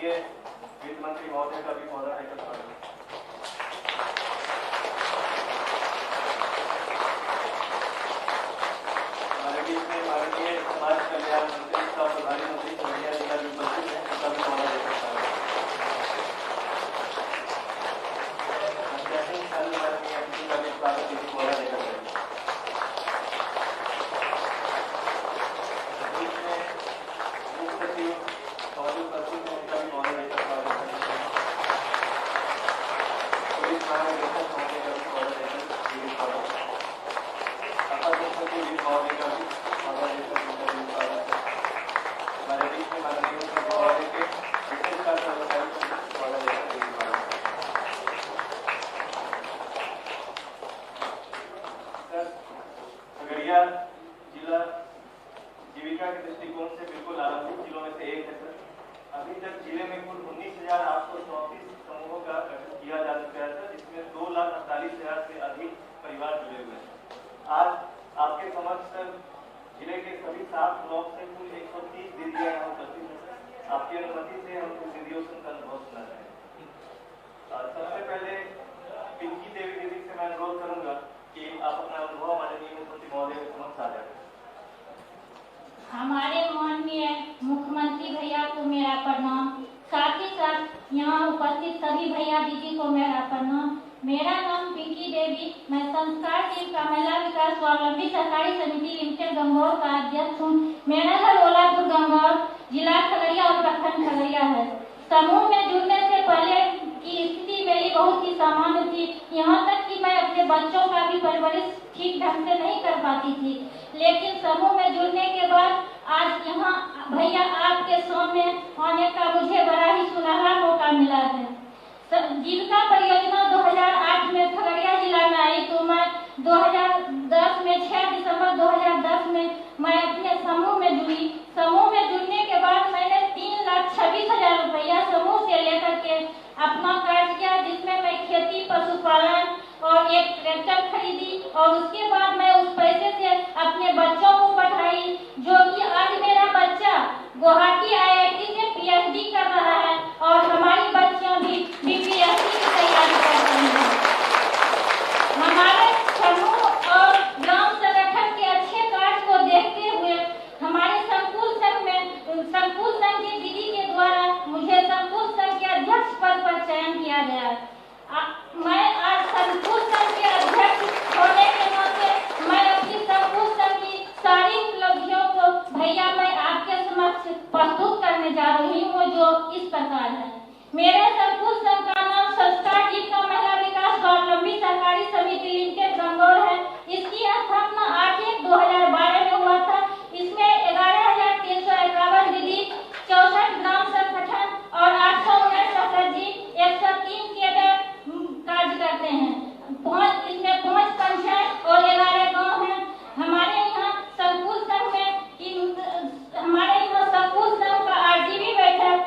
माननीय वित्त मंत्री महोदय का भी महोदय है हमारे बीच में माननीय समाज कल्याण मंत्री तथा प्रभारी मंत्री पूर्णिया जिला भी उपस्थित है, उनका भी महोदय है जिला जीविका के दृष्टिकोण से बिल्कुल आरंभिक जिलों में से एक है सर। अभी तक जिले में कुल 19,834 समूहों का गठन किया जा चुका है सर, जिसमें 2,48,000 से अधिक परिवार जुड़े हुए हैं। आज आपके समक्ष सर जिले के सभी 7 ब्लॉक से कुल 130 दीदियां यहाँ उपस्थित हैं सर। आपकी अनुमति से हम कुछ दीदियों से उनका अनुभव सुना चाहेंगे। सबसे पहले पिंकी देवी दीदी से मैं अनुरोध करूंगा कि आप अपना अनुभव माननीय मुख्यमंत्री महोदय के समक्ष आ जाए। हमारे माननीय मुख्यमंत्री भैया को मेरा प्रणाम, साथ ही साथ यहाँ उपस्थित सभी भैया दीदी को मेरा प्रणाम। मेरा नाम पिंकी देवी, मैं संस्कार टीम का महिला विकास स्वावलंबी सहकारी समिति लिमिटेड गंगौर का अध्यक्ष हूँ। मेरा घर ओलापुर गंगौर, जिला खगड़िया और प्रखंड खगड़िया है। समूह में जुड़ने से पहले की स्थिति मेरी बहुत ही सामान्य थी, यहाँ तक कि मैं अपने बच्चों का भी परवरिश ठीक ढंग से नहीं कर पाती थी। लेकिन समूह में जुड़ने के बाद आज यहाँ भैया आपके सामने आने का मुझे बड़ा ही सुनहरा मौका मिला है। जीविका परियोजना 2008 में खगड़िया जिला में आई, तो मैं 2010 में 6 दिसंबर 2010 में मैं अपने समूह में जुड़ी। समूह में जुड़ने के बाद मैंने 3,26,000 रुपया समूह से लेकर के अपना कर्ज किया, जिसमें मैं खेती, पशुपालन और एक ट्रैक्टर खरीदी और उसके बाद मैं उस पैसे से अपने बच्चों को पढ़ाई, जो कि आज मेरा बच्चा गुवाहाटी IIT से PhD कर रहा है और हमारी बच्चियां भी BPSC की तैयारी कर रही हैं। हमारे समूह और ग्राम संगठन के अच्छे कार्य को देखते हुए हमारे संकुल संघ की दीदी के द्वारा मुझे संकुल संघ के अध्यक्ष पद पर चयन किया गया। मैं आज संकुल संघ के अध्यक्ष होने के नाते मैं अपनी संकुल संघ की सारी उपलब्धियों को भैया मैं आपके समक्ष प्रस्तुत करने जा रही हूँ, जो इस प्रकार है। मेरे संकुल संघ का नाम संस्कार जीविका महिला विकास स्वावलंबी सहकारी समिति लिमिटेड गंगौर है। इसकी स्थापना 8/1/2012 में हुआ था। इसमें 11,351 दीदी, 64 ग्राम संगठन और 859 सखी, 103 कैडर कार्य करते हैं। इसमें 5 पंचायत और 11 गाँव हैं। हमारे यहाँ संकुल संघ का RGB बैठक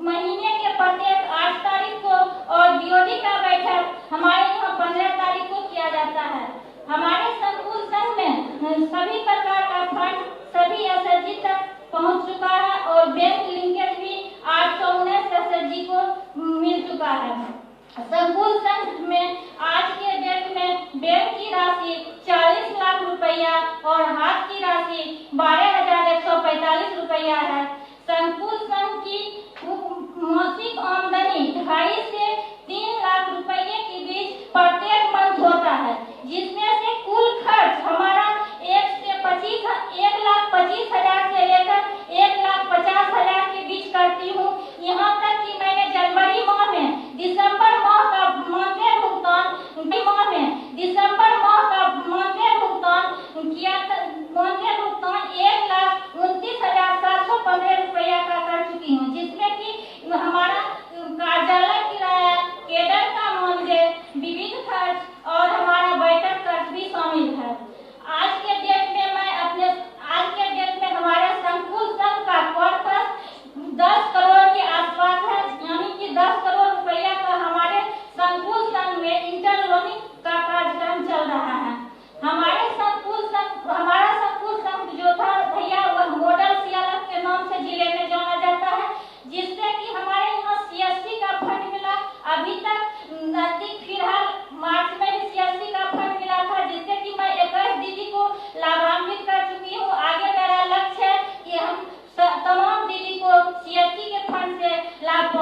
महीने के प्रत्येक 8 तारीख को और BOD का बैठक हमारे यहाँ 15 तारीख को किया जाता है। हमारे संकुल संघ में सभी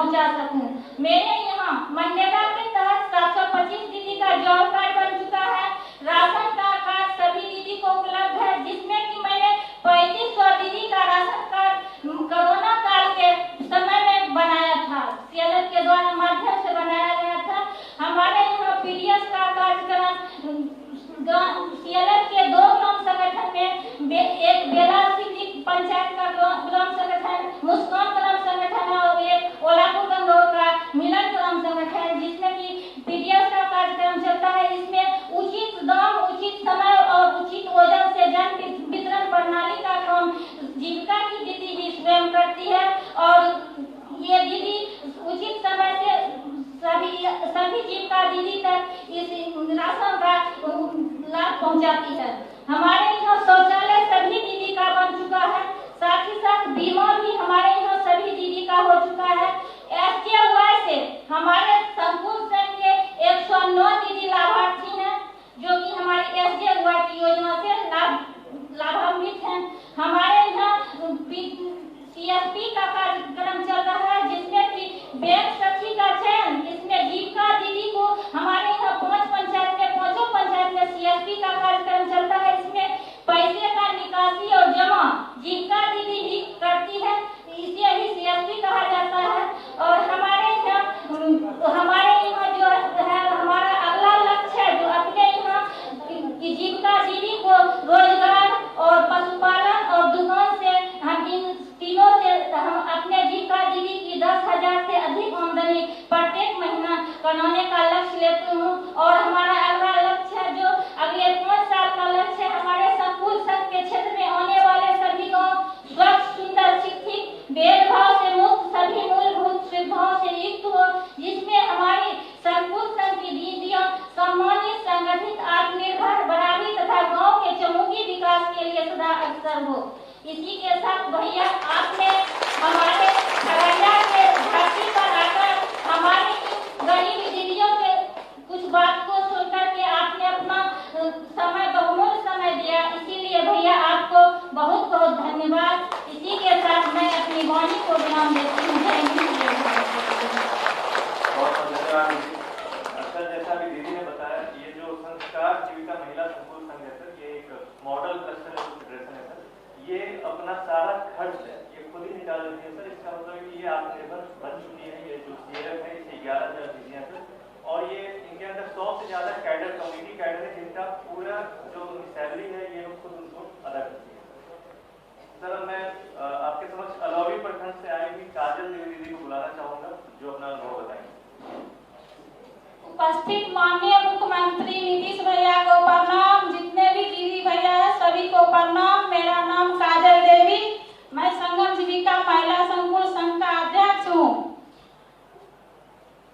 पहुंचा सकूं। मेरे यहाँ मनरेगा के तहत 725 दीदी का जॉब कार्ड बन चुका है। राशन का कार्ड सभी दीदी को उपलब्ध है, जिसमें कि मैंने 3500 दीदी का राशन कार्ड कोरोना काल के समय में बनाया था, सीएलएफ के द्वारा माध्यम से बनाया गया था। हमारे यहाँ पीडीएस का कार्यक्रम सीएलएफ के 2 ग्राम संगठन में एक बेला पंचायत का ग्राम संगठन, मुस्कान ग्राम संगठन है और एक ओलापुर गंगोर का मिलन ग्राम संगठन, जिसमें कि पीडीएस का कार्यक्रम चलता है। इसमें उचित दाम, उचित समय और उचित वजन से जन वितरण प्रणाली का काम जीविका की दीदी भी स्वयं करती है और ये दीदी उचित समय से सभी जीविका दीदी तक इस राशन का लाभ पहुंचाती है। हमारे यहाँ शौचालय सभी दीदी का बन चुका है, साथ ही साथ बीमा भी हमारे यहाँ सभी दीदी का हो चुका है। एसकेवाई से हमारे संपूर्ण संघ के 109 दीदी लाभार्थी हैं, जो कि हमारी एसकेवाई की योजना से लाभान्वित हैं। हमारे यहाँ सीएसपी का कार्यक्रम चल रहा है, जिसमें कि बैंक सखी का चयन, इसमें जीविका दीदी को हमारे यहाँ 5 पंचायत में 5 पंचायत में सीएसपी का कार्यक्रम चलता है। इसमें पैसे का निकासी और जमा जीविका दीदी भी करती है, इसे ही सीएसपी कहा जाता है। और हमारे यहाँ जो है हमारा अगला लक्ष्य है, जो अपने यहाँ जीविका दीदी को रोजगार और पशुपालन और दुकान से हम इन तीनों से हम अपने जीविका दीदी की 10,000 से अधिक आमदनी प्रत्येक महीना बनाने का लक्ष्य लेती हूँ। और हमारा अगला लक्ष्य है, जो अगले 5 साल का लक्ष्य है, हमारे संकुल संघ के क्षेत्र में आने वाले सभी गाँव स्वच्छ, सुंदर, शिक्षित, भेदभाव से मुक्त, सभी मूलभूत सुविधाओं से युक्त हो, जिसमें हमारी संकुल संघ की दीदियां सम्मानित, संगठित, आत्मनिर्भर, बराबरी तथा गाँव के चहुमुखी विकास के लिए सदा अग्रसर हो। इसी के साथ भैया आपने हमारे खगड़िया के धरती पर आकर हमारी गरीब दीदियों के कुछ बात को सुनकर के आपने अपना समय, बहुमूल्य समय दिया, इसीलिए भैया आपको बहुत बहुत धन्यवाद। इसी के साथ मैं अपनी वाणी को विराम देती हूँ। जय हिंद। बहुत धन्यवाद। अच्छा, जैसा भी दीदी ने बताया, ये जो संस्कार जीविका महिला संकुल संघ है सर, ये एक मॉडल क्लस्टर फेडरेशन है सर। ये अपना सारा खर्च है ये खुद ही निकाल लेती है सर। इसका मतलब कि ये आत्मनिर्भर बन चुकी है। ये जो सीएलएफ है, इसे 11,000 दीदियां सर, और ये इनके अंदर 100 से ज्यादा कैडर, कम्युनिटी कैडर है, जिनका पूरा जो सैलरी है ये लोग खुद उनको अदा करती है। सर, मैं आपके समक्ष अलौली प्रखंड से आई हुई काजल देवी दीदी को बुलाना चाहूंगा, जो अपना अनुभव बताएंगे। उपस्थित माननीय मुख्यमंत्री नीतीश भैया को प्रणाम, जितने भी दीदी भैया है सभी को प्रणाम। मेरा नाम काजल देवी, मैं संगम जीविका महिला संकुल संघ का अध्यक्ष हूँ।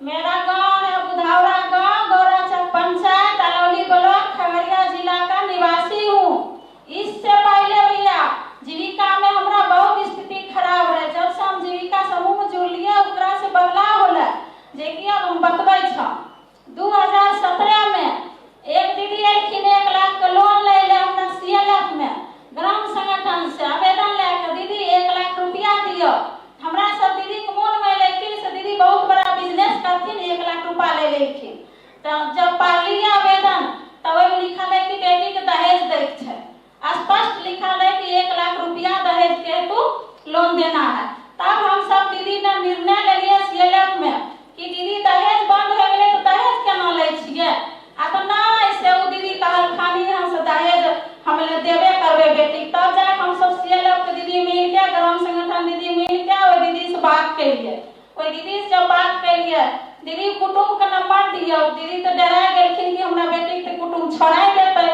मेरा गांव है बुधावरा गांव, गौराचक पंचायत, अलौली ब्लॉक, खगड़िया जिला का निवासी हूँ। इससे पहले भैया जीविका में हमारा बहुत स्थिति खराब रहे। जब से हम जीविका समूह में जुड़लिए, ओकरा से बदलाव होला, जेकि अब हम बतबै छ। 2017 में एक दीदी एलखिन 1 लाख का लोन ले हमरा सीएलएफ में ग्राम संगठन से आवेदन लेकर, दीदी 1 लाख रुपया दियो। हमरा सब दीदी के मन में लेकिन से दीदी बहुत बड़ा बिजनेस करथिन, 1 लाख रुपया ले लेखिन। तो जब पाली आवेदन तब लिखल है कि बेटी के दहेज दै छै, स्पष्ट लिखल है कि 1 लाख रुपया दहेज के तू लोन देना है। तब हम सब दीदी ने निर्णय ले लिया सीएलएफ में कि दीदी दहेज बंद हो गए तो दहेज केना ले छिए। आ तो ना ऐसे वो दीदी कहल खाली हम से दहेज हम ले देबे करबे बेटी। तब जाके हम सब सीएलएफ के दीदी मिल के, ग्राम संगठन दीदी मिल के ओई दीदी से बात करिए। ओई दीदी से जब बात करिए, दीदी कुटुंब का नंबर दियो। दीदी तो डरा गेलखिन कि हमरा बेटी के कुटुंब छोड़ा देते।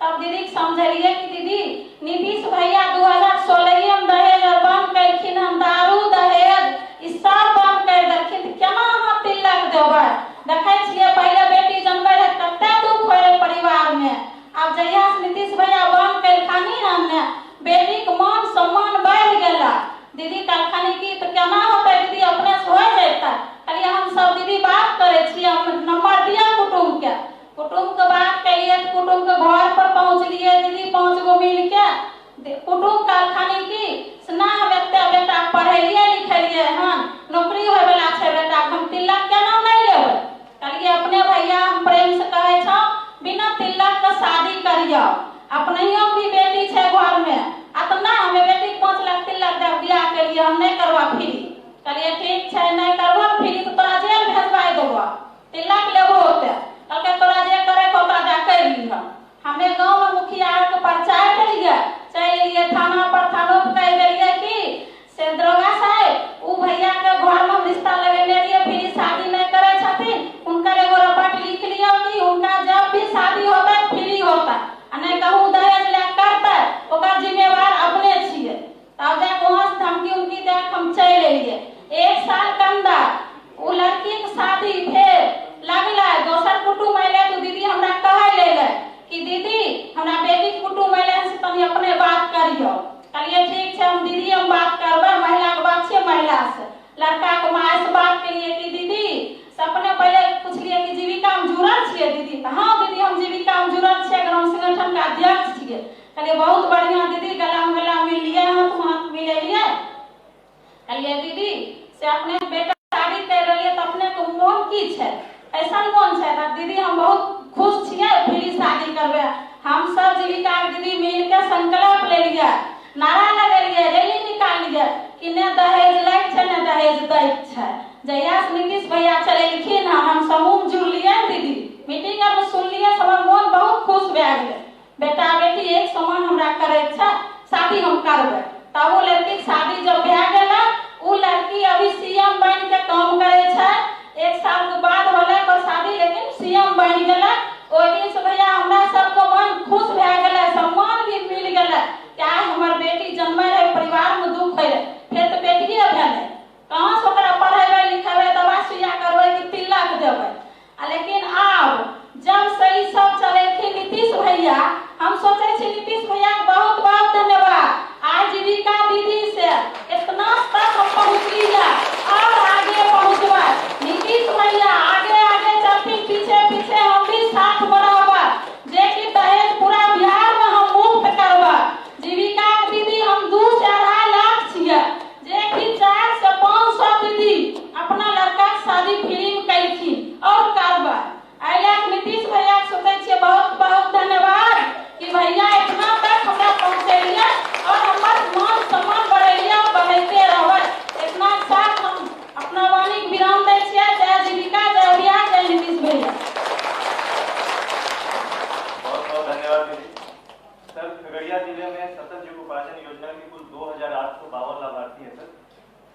तब दीदी के समझलिए कि दीदी नीतीश भैया 2016 में दहेज बंद करखिन, हम दारू दहेज ई सब बंद कर देलखिन, केना अहाँ तिलक देबै। देखै छियै पहले बेटी जन्मै रहे कते दुख होय परिवार में। अब जहिया से नीतीश भैया बंद करखानी हमने, बेटी के मान सम्मान बढ़ गेला। दीदी कहलखिन कि तो केना होतै दीदी, अपने से हो जैतै। कहलिए हम सब दीदी बात करे छियै, नंबर दिया कुटुंब के बात करिए। कुटुंब के घर पर पहुंचलिए दीदी, 5 गो मिल के। कुटुंब कहलखिन कि ना हम एते बेटा पढ़ेलिए अपनियों की बेटी है घर में, अतना हमें बेटी 5 लाख 3 लाख दे दिया के लिए हम नहीं करवा फ्री। कहलिए ठीक है नहीं करवा फ्री तो तोरा जेल भेजवाई देबो, 3 लाख लेबो होते। कहलके तोरा जे करे को ओकरा जा कर ली। हमें गांव में मुखिया के प्रचार करिए, चल लिए थाना पर, थानों पर कह दिए कि से दरोगा साहब उ भैया के घर में रिश्ता लगेले लिए फिर शादी नहीं करे छथिन, उनकर एगो रपट लिख लियो कि उनका जब भी शादी होता फ्री होता, आ नहीं कहूँ दहेज ले करता ओकर जिम्मेवार अपने छिए। तब जाके वहां से धमकी उनकी देख हम चल एलिए। 1 साल के अंदर उ लड़की के शादी फिर लगला, दोसर कुटुम अइले तो दीदी हमरा कहे ले कि दीदी हमरा बेटी के कुटुम अइले से तनी अपने बात करियो। कहलिए ठीक है हम दीदी हम बात करबे, महिला के बात छे महिला से। लड़का के माँ से बात करिए कि दीदी सपने पहले पूछलिए कि जीविका में जुड़ल छिए दीदी? हाँ दीदी हम जीविका में जुड़ल छिए, ग्राम संगठन के अध्यक्ष छिए। कहलिए बहुत बढ़िया दीदी, गला मिल लिए हम तुम हाथ मिले लिए। कहलिए दीदी से अपने बेटा शादी कर रही तो अपने को मन की छे, ऐसा कौन छे? दीदी हम बहुत खुश छिए फ्री शादी करबे। हम सब जीविका के दीदी मिल के संकल्प ले लिए, नारा लगेलिए, रैली निकालिए कि ने दहेज लैक छे ने दहेज दैक छे। जहिया से नीतीश भैया चलेलखिन हम समूह में जुड़लिए दीदी, मीटिंग में सुनलिए, हमर मन बहुत खुश भए गेले। बेटा बेटी एक समान हमरा करे छे, शादी हम करबे। तब वो लड़की के शादी जब भए गेला, उ लड़की अभी सीएम बन के काम करे छे। 1 साल के बाद होले पर शादी, लेकिन सीएम बन गेला। ओइ दिन से भैया हमरा सबको मन खुश भए गेले, सम्मान भी मिल गेले। क्या हमर बेटी जन्मे रहे परिवार में दुख है, फिर तो बेटिए भेले, कहाँ से ओकरा पढ़ेबे लिखेबे दवा सुइया करबे कि 3 लाख देबे। लेकिन अब जब से ई सब चलेखिन नीतीश भैया, हम सोचे छी नीतीश भैया के बहुत बहुत धन्यवाद। आज जीविका दीदी से इतना तक हम पहुँचली है और आगे पहुँचबे। नीतीश भैया आगे आगे चलती, पीछे पीछे हम भी साथ बढ़ाबे, जे कि दहेज पूरा बिहार में हम मुक्त करबे। जीविका दीदी हम 2 से 2.5 लाख छिए, जे कि 4 से 500 दीदी अपना लड़का के शादी फ्री में कैलखिन और करबे। अइले नीतीश भैया के सोचे छिए बहुत बहुत धन्यवाद कि भैया इतना तक हमरा पहुंचेलिए और हमर मान सम्मान बढ़ेलिए और बढ़ते रहबे। इतना साथ हम अपना वाणी के विराम दै छिए। जय जीविका, जय भैया, जय नीतीश भैया। बहुत बहुत धन्यवाद दीदी। सर खगड़िया जिले में सतत युग उपार्जन योजना के कुल 2852 लाभार्थी हैं सर।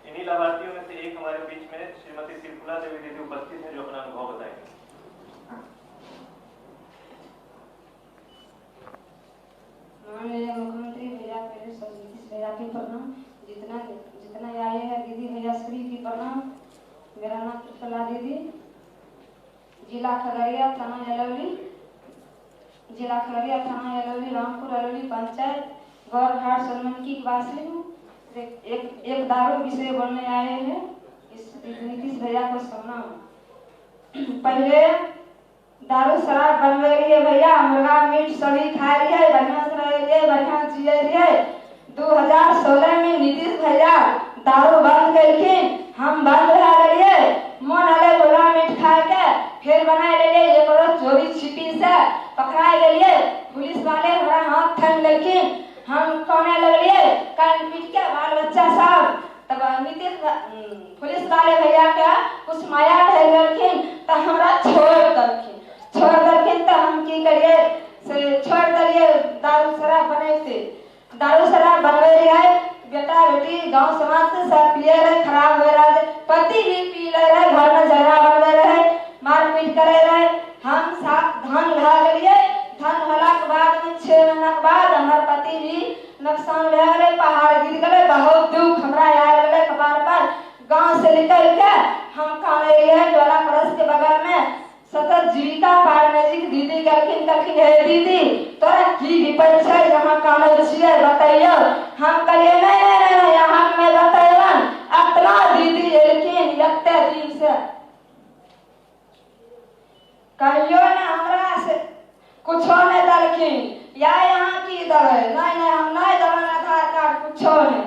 इन्हीं लाभार्थियों में से एक हमारे बीच में श्रीमती त्रिपुरा देवी दीदी उपस्थित हैं जो अपना अनुभव बताएंगे। माननीय मुख्यमंत्री भैया पहले सब नीतीश भैया की प्रणाम, जितना आए हैं दीदी भैया सभी की प्रणाम। मेरा नाम त्रिपुरा दीदी, जिला खगड़िया, थाना अलौली, रामपुर अलौली पंचायत गौरघाट सोलमनकी की वासी हूँ। एक दारू विषय बोलने आए हैं इस नीतीश भैया को सुनना। पहले दारू शराब बनवे रही भैया, मुर्गा मीट सभी खाए रही, बढ़िया से रहे, बढ़िया जिये रही। 2016 में नीतीश भैया दारू बंद करके हम बंद रह गए। मन अले मुर्गा मीट खाए के फिर बनाए ले एक रोज चोरी छिपी से पकड़ाए गए। पुलिस वाले हमारा हाथ थाम लेकिन हम कहने लगे कान पीट के बाल बच्चा सब। तब नीतीश पुलिस वाले भैया का कुछ माया ढलखिन तो हमरा छोड़ दलखिन तो हम की करिए से छोड़ दिए। दारू शराब बने से दारू शराब बनवे रहे, बेटा बेटी गांव समाज से सब पिए रहे, खराब हो रहा है, पति भी पी रहे, घर में झगड़ा बनवे रहे, मारपीट करे रहे। हम साथ धान लगा लिए, धान होला के बाद में 6 महीना के बाद हमार पति भी नुकसान भे गए, पहाड़ गिर गए, बहुत दुख हमरा आए गए कपार पर। गांव से निकल के हम खाने रहे डोला परस के बगल में सतत जीविका पार्टनरशिप दीदी करखिन हे दीदी तोरा की विपद छै जहां काने छियै बताइयो। हम कहिए नहीं यहाँ में बताइबन। अपना दीदी एलखिन एते दिन से कहियो ने हमरा से कुछो ने दलखिन या यहाँ की दबे नहीं हम नहीं दबन आधार कार्ड कुछो ने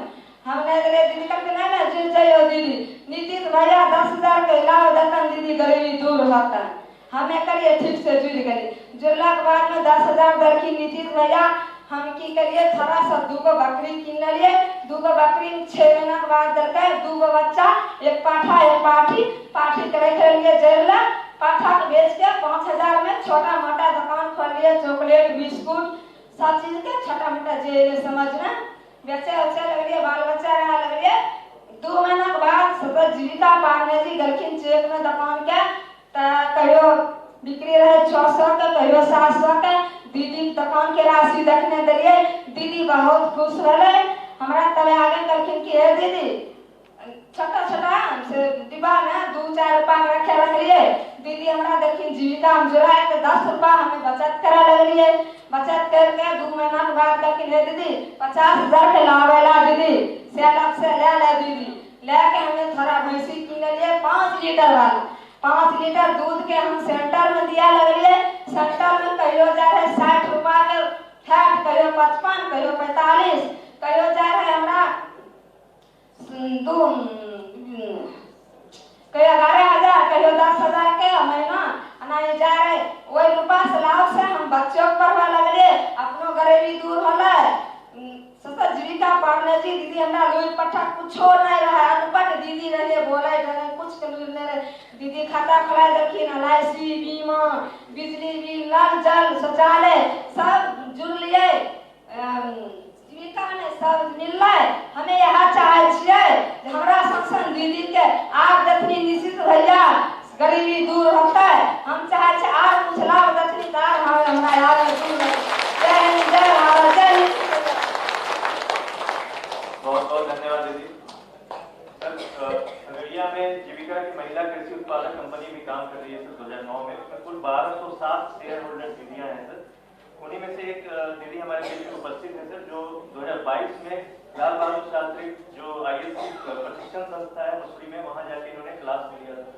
हमने दले दीदी करके नहीं जुड़ जाइयो दीदी। नीतीश भैया 10,000 के लाभ देतन दीदी, गरीबी दूर होता। हमें करिए ठीक से जुड़ गए। जुड़ला के बाद में 10,000 दलखिन नीतीश भैया हम की करिए थोड़ा सा 2 गो बकरी किन लिए। 2 गो बकरी में 6 महीना के बाद दलके 2 गो बच्चा, एक पाठा एक पाठी करे के लिए जेरला। पाठा के बेच के 5000 में छोटा मोटा दुकान खोल लिए, चॉकलेट बिस्कुट सब चीज के छोटा मोटा जे समझ में बेचे उचे लगलिए, बाल बच्चा रहा लगलिए। 2 महीना के बाद सतत जीविका पांडे जी गलखिन चेक में दुकान के कहियो बिक्री रहे 600 के, कहियो 700 के। दीदी दुकान के राशि देखने दिलिए, दीदी बहुत खुश रहे। हमरा तब आगे गलखिन की है दीदी छोटा छोटा से डिब्बा में 2-4 रुपया रखे रखलिए। दीदी हमरा देखिन जीविका में जोड़ा के 10 रुपया हमें बचत करा लगलिए। बचत करके 2 महीना के बाद कहलखिन हे दीदी 50,000 के लावेला दीदी से अलग से ले दीदी। लेके हमें थोड़ा भैंसी किन लिए 5 लीटर वाला। 5 लीटर दूध के हम सेंटर में दिया लगलिए। सेंटर में कहियो जा रहे 60 रुपया के फैट, कहियो 55, कहियो 45, कहियो जा रहे हमरा कहियो 11,000, कहियो 10,000 के महीना अनाज जा रहे। वही रुपया से लाभ से हम बच्चों को पढ़वा लगलिए, अपनो गरीबी दूर होला। सतत जीविका पांडे जी दीदी हमरा लुई पट्टा कुछो नहीं रहा, अनपढ़ दीदी रहे, बोले रहे, कुछ के लुई नहीं रहे। दीदी खाता खोला देखिन, LIC बीमा, बिजली बिल, नल जल शौचालय सब जुड़ लिए। जीविका ने सब मिलले। हमें यहाँ चाहे छिए हमरा संगसन दीदी के आग दतनी निश्चित भैया गरीबी दूर होता है। हम चाहे छे आग कुछ लाभ दतनी कार हमरा याद दूर। जय हिंद, जय भारत, जय हिंद। बहुत बहुत धन्यवाद दीदी। सर खगड़िया में जीविका की महिला कृषि उत्पादक कंपनी भी काम कर रही है सर 2009 में। कुल 1207 शेयर होल्डर दीदियां हैं सर। उन्हीं में से एक दीदी हमारे बीच में उपस्थित है सर जो 2022 में लाल बहादुर शास्त्री जो IAS प्रशिक्षण संस्था है मसूरी में, वहां जाके इन्होंने क्लास में लिया था।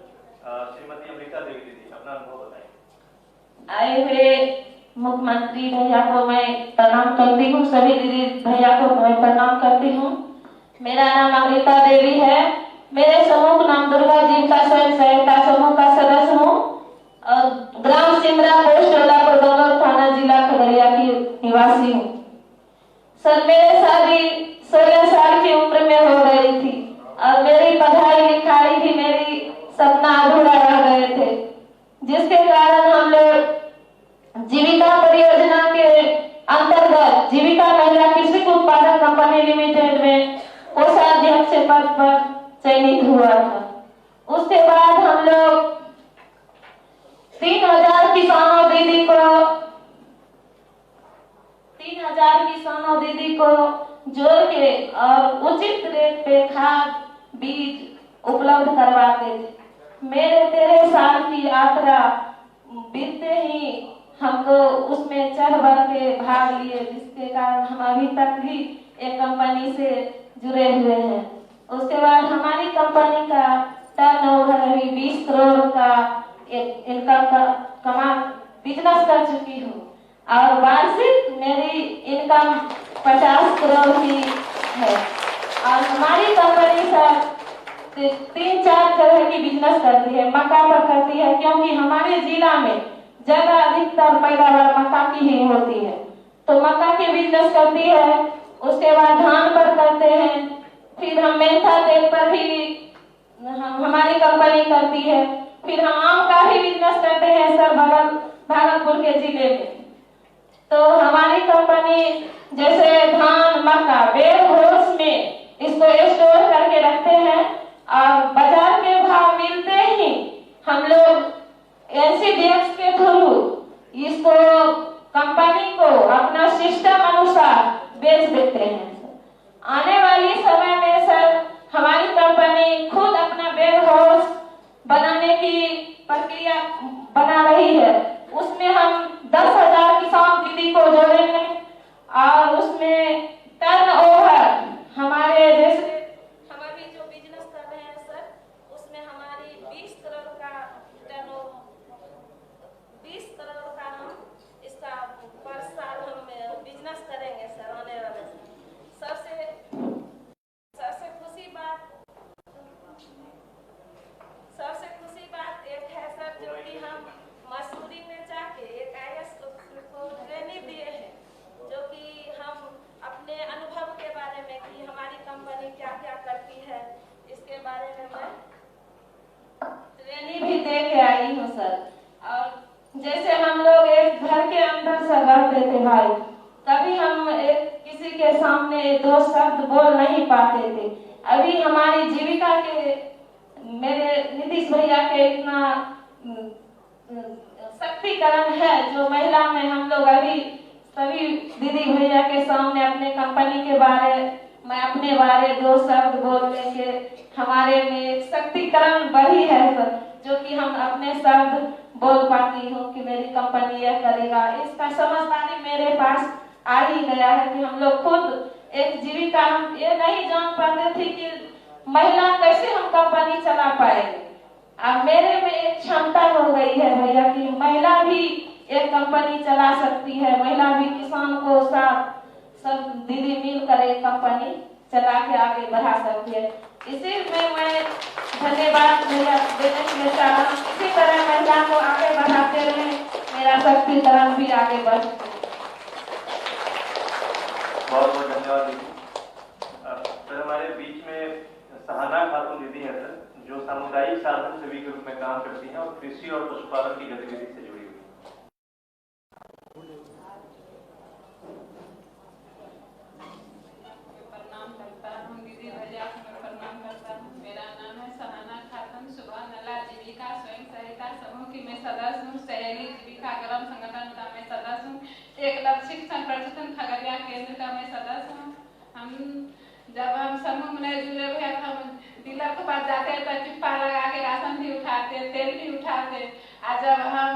श्रीमती अमृता देवी दीदी अपना अनुभव बताएं। आए हुए मुख्यमंत्री भैया को मैं प्रणाम करती हूँ, सभी दीदी भैया को मैं प्रणाम करती हूँ। मेरा नाम अमृता देवी है। मेरे समूह का नाम दुर्गा जीविका स्वयं सहायता समूह का सदस्य हूँ और ग्राम सिमरा पोस्ट डोलापुर दोनों थाना जिला खगड़िया की निवासी हूँ। सर मेरे शादी 16 साल की उम्र में हो गई थी और मेरी पढ़ाई लिखाई भी मेरी सपना अधूरा रह गए थे, जिसके कारण हम लोग जीविका परियोजना के अंतर्गत जीविका महिला कृषि उत्पादक कंपनी लिमिटेड में कोषाध्यक्ष पद पर चयनित हुआ था। उसके बाद हम लोग 3,000 किसानों दीदी को जोड़ के और उचित रेट पे खाद बीज उपलब्ध करवाते थे। मेरे 13 साल की यात्रा बीतते ही हमको उसमें चढ़ बढ़ के भाग लिए, जिसके कारण हम अभी तक भी एक कंपनी से जुड़े हुए हैं। उसके बाद हमारी कंपनी का टर्नओवर अभी 20 करोड़ का इनकम का कमाल बिजनेस कर चुकी हूँ और वार्षिक मेरी इनकम 50 करोड़ की है। और हमारी कंपनी सर 3-4 तरह की बिजनेस करती है। मक्का पर करती है क्योंकि हमारे जिला में ज्यादा अधिकतर पैदावार मक्का की ही होती है, तो मक्का की बिजनेस करती है। उसके बाद धान पर करते हैं, फिर हम मेंथा तेल पर भी हमारी कंपनी करती है। फिर हम आम का भी बिजनेस करते हैं सर भागलपुर के जिले में। तो हमारी कंपनी जैसे धान मक्का वेयर हाउस में इसको स्टोर करके रखते हैं और बाजार में भाव मिलते ही हम लोग NCDX के थ्रू इसको कंपनी को अपना सिस्टम अनुसार बेच देते हैं। आने वाली समय में सर हमारी कंपनी खुद अपना वेयर हाउस बनाने की प्रक्रिया बना रही है। उसमें हम 10,000 किसान दीदी को जोड़ेंगे और उसमें टर्नओवर हमारे जैसे हम अभी जो बिजनेस कर रहे हैं सर उसमें हमारी 20 करोड़ का टर्नओवर 20 करोड़ का हम इसका पर साल हम बिजनेस करेंगे सर आने वाले। सबसे खुशी बात एक है सर जो कि हम मसूरी में बारे में मैं ट्रेनिंग भी दे के आई हूँ सर। और जैसे हम लोग एक घर के अंदर से रहते थे भाई, कभी हम एक किसी के सामने दो शब्द बोल नहीं पाते थे। अभी हमारी जीविका के मेरे नीतीश भैया के इतना शक्तिकरण है जो महिला में हम लोग अभी सभी दीदी भैया के सामने अपने कंपनी के बारे में अपने बारे दो शब्द बोलने के हमारे में शक्तिकरण बढ़ी है सर, जो कि हम अपने शब्द बोल पाती हूँ कि मेरी कंपनी यह करेगा। इसका समझदारी मेरे पास आ ही गया है कि हम लोग खुद एक जीविका, हम ये नहीं जान पाते थे कि महिला कैसे हम कंपनी चला पाएंगे। अब मेरे में एक क्षमता हो गई है भैया कि महिला भी एक कंपनी चला सकती है, महिला भी किसान को साथ सब दीदी मिलकर एक कंपनी चला के आगे बढ़ा सकती है। इसी में मैं धन्यवाद भैया देने के लिए चाह रहा हूँ। इसी तरह महिला को आगे बढ़ाते रहे, मेरा शक्तिकरण भी आगे बढ़ सके। बहुत बहुत धन्यवाद दीदी। सर हमारे बीच में सहाना खातून दीदी है सर, जो सामुदायिक साधन सेवी के रूप में काम करती हैं और कृषि और पशुपालन की गतिविधि से जुड़ी हुई है। प्रणाम करता हूँ दीदी भैया को, मैं प्रणाम करता हूँ। मेरा नाम है सहाना खातून, सुबह नला जीविका स्वयं सहायता समूह की मैं सदस्य हूँ। सहेली जीविका ग्राम संगठन का मैं सदस्य हूँ। एक लक्ष्य शिक्षण प्रशिक्षण खगड़िया केंद्र का मैं सदस्य हूँ। जब हम समूह में नहीं जुड़े हुए थे, हम डीलर के पास जाते तो चिप्पा लगा के राशन भी उठाते, तेल भी उठाते। आज जब हम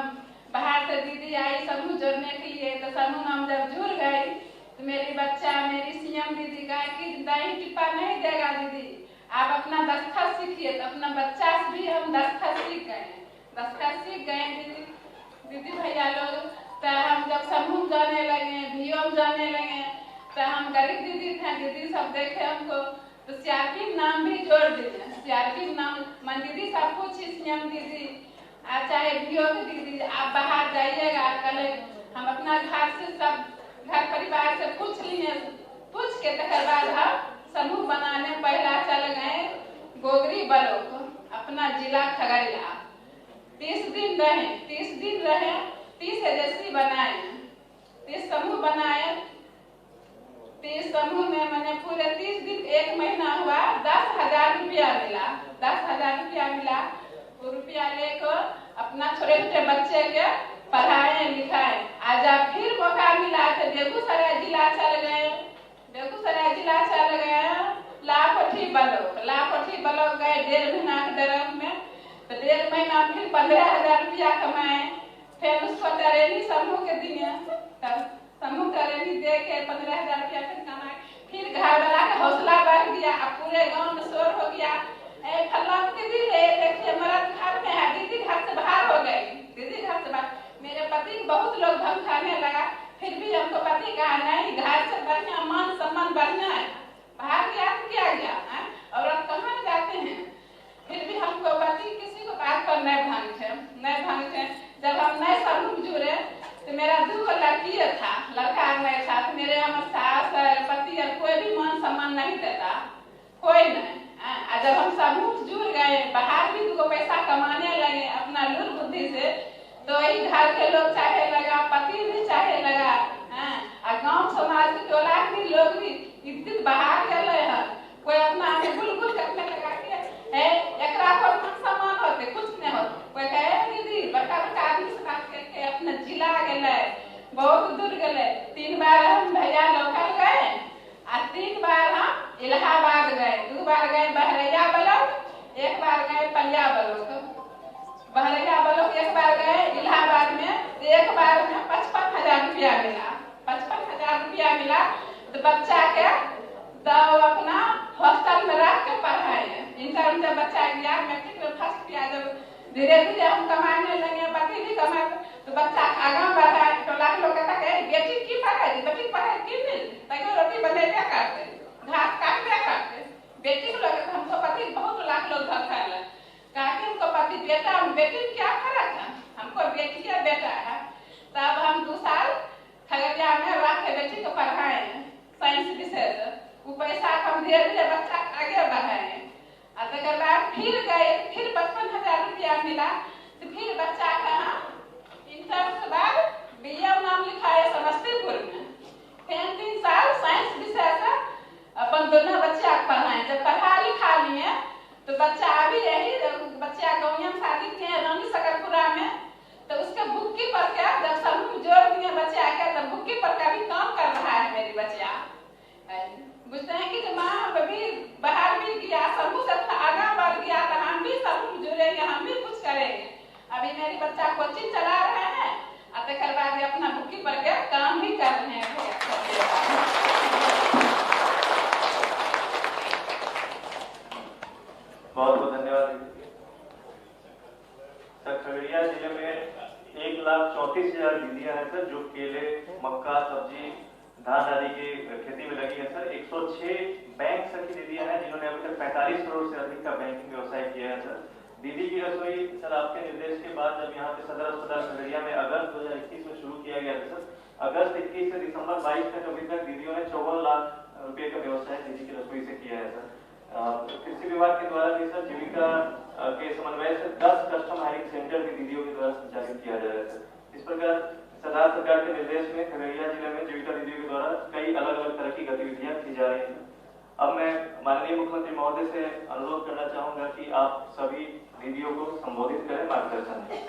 बाहर से दीदी आई समूह जोड़ने के लिए, तो समूह हम जब जुड़ गए तो मेरी बच्चा मेरी सीएम दीदी कहा कि दही टिप्पा नहीं देगा दीदी, आप अपना दस्तखत सीखिए। तो अपना बच्चा से भी हम दस्तखत सीख गए दीदी भैया लोग। तो हम जब समूह जाने लगे, भियो जाने लगे, तो हम गरीब दीदी थे, दीदी सब देखे हमको तो सीआरपी नाम भी जोड़ दिए। सीआरपी नाम मन दीदी सब कुछ सीएम दीदी चाहे भियो की दीदी, आप बाहर जाइएगा कल हम अपना घर से सब घर परिवार से पूछ लिए, पूछ के तकर बाद हम समूह बनाने पहला चल गए गोगरी ब्लॉक अपना जिला खगड़िया। 30 दिन रहे 30 एजेंसी बनाए, 30 समूह बनाए। 30 समूह में मैंने पूरे 30 दिन, एक महीना हुआ, 10,000 रुपया मिला। 10,000 रुपया मिला। वो रुपया लेकर अपना छोटे छोटे बच्चे के पढ़ाए लिखाए। आज अब फिर मौका मिला तो बेगूसराय जिला चल गए। लापठी ब्लॉक गए 1.5 महीना के दरम में। तो 1.5 महीना फिर 15,000 रुपया कमाए। फिर उसको ट्रेनिंग समूह के दिए, तब समूह ट्रेनिंग दे के 15,000 रुपया फिर कमाए। फिर घर वाला का हौसला बढ़ गया, अब पूरे गांव में शोर हो गया, फलां दीदी देखिए मरद घर में है, दीदी घर से बाहर हो गई, दीदी घर से बाहर। मेरे पति को बहुत लोग धमकाने लगा, फिर भी हमको पति कहा नहीं, घर से बढ़िया मान सम्मान बढ़िया है, बाहर गया तो क्या गया है? और अब कहाँ जाते हैं? फिर भी हमको पति किसी को बात पर नहीं भांगते। जब हम नए समूह जुड़े तो मेरा 2 लड़की था, लड़का नहीं था। तो मेरे हम सास पति कोई भी मान सम्मान नहीं देता, कोई नहीं। जब हम समूह जुड़ गए, बाहर भी 2 पैसा कमाने लगे अपना लूर बुद्धि से, तो वही घर के लोग चाहे लगा, पति भी चाहे लगा, और गांव समाज के टोला के लोग भी इज्जत बाहर गए हैं। कोई अपना गुल करने लगा के एकरा पर सम्मान होते, कुछ नहीं होते। कोई कहे दीदी बड़का आदमी से बात करके अपना जिला गए, बहुत दूर गए। 3 बार हम भैया लोकल गए और 3 बार हम इलाहाबाद गए। 2 बार गए बहरैया ब्लॉक, 1 बार गए पंजा ब्लॉक। बहरैया ब्लॉक 1 बार गए, इलाहाबाद में 1 बार में 55,000 रुपया मिला। 55,000 रुपया मिला तो बच्चा के तो अपना हॉस्टल में रख के पढ़ाए। इंटर में बच्चा गया, मैट्रिक में फर्स्ट किया। जब धीरे धीरे हम कमाने लगे, पति भी कमाए, तो बच्चा आगे बढ़ा। टोला के लोग कहता है बेटी की पढ़ाई, बेटी पढ़ाई की मिल, तक रोटी बनेबे करते, घास काटबे करते। बेटी को लगे हमको पति बहुत लाख लोग धरता है, कहा कि हमको पति बेटा बेटी में क्या फर्क है, हमको बेटी या बेटा है। तब हम 2 साल खगड़िया में रख के बेटी को पढ़ाए साइंस विषय। वो पैसा हम धीरे धीरे बच्चा आगे बढ़ाए। और तकर बाद फिर गए, फिर 55,000 रुपया मिला। तो फिर बच्चा कहाँ इंटर के बाद बीए नाम लिखाए समस्तीपुर में। फिर 3 साल साइंस विषय से अपन दोनों बच्चा को पढ़ाए। जब पढ़ा लिखा लिए तो बच्चा अभी यही बच्चा गौया में शादी किए रानी सकरपुरा में। तो उसके बुक्की पर क्या जब समूह जोड़ दिए बच्चा का, तब बुक्की पर का भी काम कर रहा है मेरी बच्चा। बुझते हैं कि जब माँ अभी बाहर भी गया, समूह से आगा बढ़ गया, तो हम भी समूह जुड़ेंगे, हम भी कुछ करेंगे। अभी मेरी बच्चा कोचिंग चला रहे हैं और तकर बाद अपना बुक्की पर के काम भी कर रहे हैं। बहुत बहुत धन्यवाद सर। खगड़िया जिले में 1,34,000 दीदियां हैं सर, जो केले, मक्का, सब्जी, धान आदि की खेती में लगी है सर। 106 बैंक सर की दीदियां हैं जिन्होंने अभी तक 45 करोड़ से अधिक का बैंकिंग व्यवसाय किया है सर। दीदी की रसोई सर आपके निर्देश के बाद जब यहाँ पे सदर अस्पताल खगड़िया में अगस्त 2021 में शुरू किया गया था सर, अगस्त 21 से दिसंबर 22 तक अभी तक दीदियों ने 54 लाख रुपए का व्यवसाय दीदी की रसोई से किया है सर। कृषि विभाग के द्वारा भी सर जीविका के समन्वय से 10 कस्टम हायरिंग सेंटर की दीदियों के द्वारा संचालित किया जा रहा है सर। इस प्रकार सरकार के निर्देश में खगड़िया जिले में जीविका दीदियों के द्वारा कई अलग अलग तरह की गतिविधियां की जा रही हैं। अब मैं माननीय मुख्यमंत्री महोदय से अनुरोध करना चाहूंगा कि आप सभी दीदियों को संबोधित करें, मार्गदर्शन दें।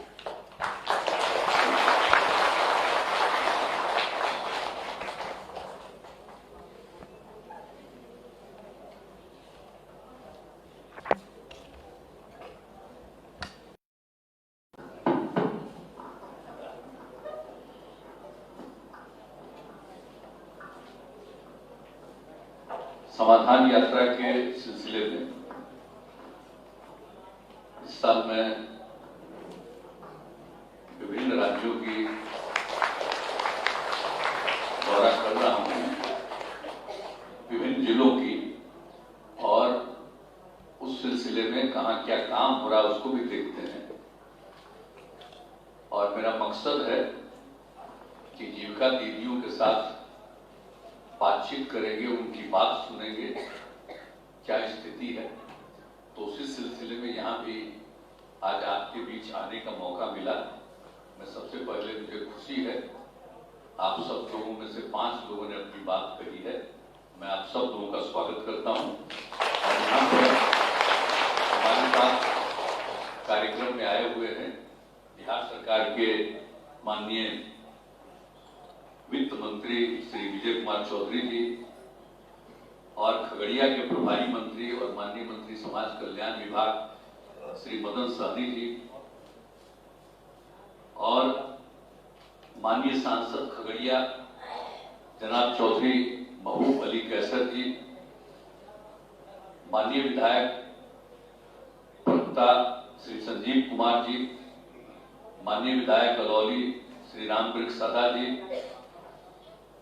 समाधान यात्रा के सिलसिले में इस साल मैं विभिन्न राज्यों की दौरा कर रहा हूं, विभिन्न जिलों की, और उस सिलसिले में कहां क्या काम हो रहा है उसको भी देखते हैं। और मेरा मकसद है कि जीविका दीदियों के साथ बातचीत करेंगे, उनकी बात सुनेंगे, क्या स्थिति है। तो उसी सिलसिले में यहाँ भी आज आपके बीच आने का मौका मिला। मैं सबसे पहले मुझे खुशी है, आप सब लोगों में से 5 लोगों ने अपनी बात कही है। मैं आप सब लोगों का स्वागत करता हूँ। और यहाँ पर हमारे साथ कार्यक्रम में आए हुए हैं बिहार सरकार के माननीय वित्त मंत्री श्री विजय कुमार चौधरी जी, और खगड़िया के प्रभारी मंत्री और माननीय मंत्री समाज कल्याण विभाग श्री मदन सहनी जी, और माननीय सांसद खगड़िया जनाब चौधरी महबूब अली कैसर जी, माननीय विधायक प्रवक्ता श्री संजीव कुमार जी, माननीय विधायक अलौली श्री रामवृक्ष सदा जी,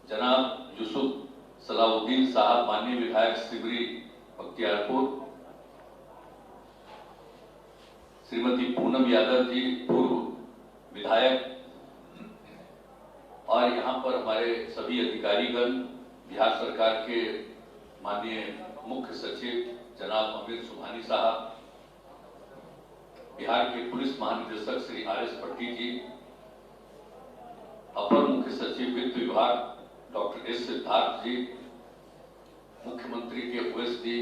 जनाब यूसुफ सलाउद्दीन साहब, माननीय विधायक सिबरी बख्तियारपुर, श्रीमती पूनम यादव जी, पूर्व विधायक, और यहाँ पर हमारे सभी अधिकारीगण, बिहार सरकार के माननीय मुख्य सचिव जनाब अमित सुभानी साहब, बिहार के पुलिस महानिदेशक श्री आर.एस. भट्टी जी, अपर मुख्य सचिव वित्त विभाग डॉक्टर एस. सिद्धार्थ जी, मुख्यमंत्री के ओएसडी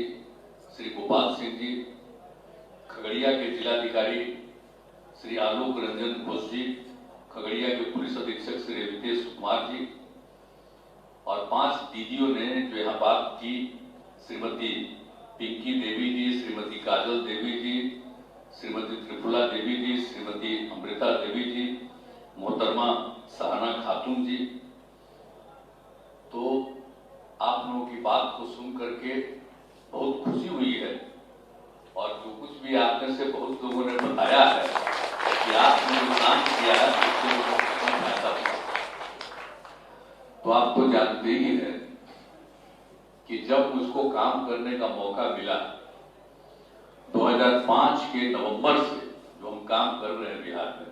श्री गोपाल सिंह जी, खगड़िया के जिलाधिकारी श्री आलोक रंजन घोष जी, खगड़िया के पुलिस अधीक्षक श्री रितेश कुमार जी, और 5 दीदियों ने जो यहाँ बात की, श्रीमती पिंकी देवी जी, श्रीमती काजल देवी जी, श्रीमती त्रिपुला देवी जी, श्रीमती अमृता देवी जी, मोहतरमा सहाना खातून जी। तो आप लोगों की बात को सुन करके बहुत खुशी हुई है, और जो कुछ भी आप में से बहुत लोगों ने बताया है कि आपने जो काम किया है तो आप तो जानते ही हैं कि जब मुझको काम करने का मौका मिला 2005 के नवंबर से जो हम काम कर रहे हैं बिहार में,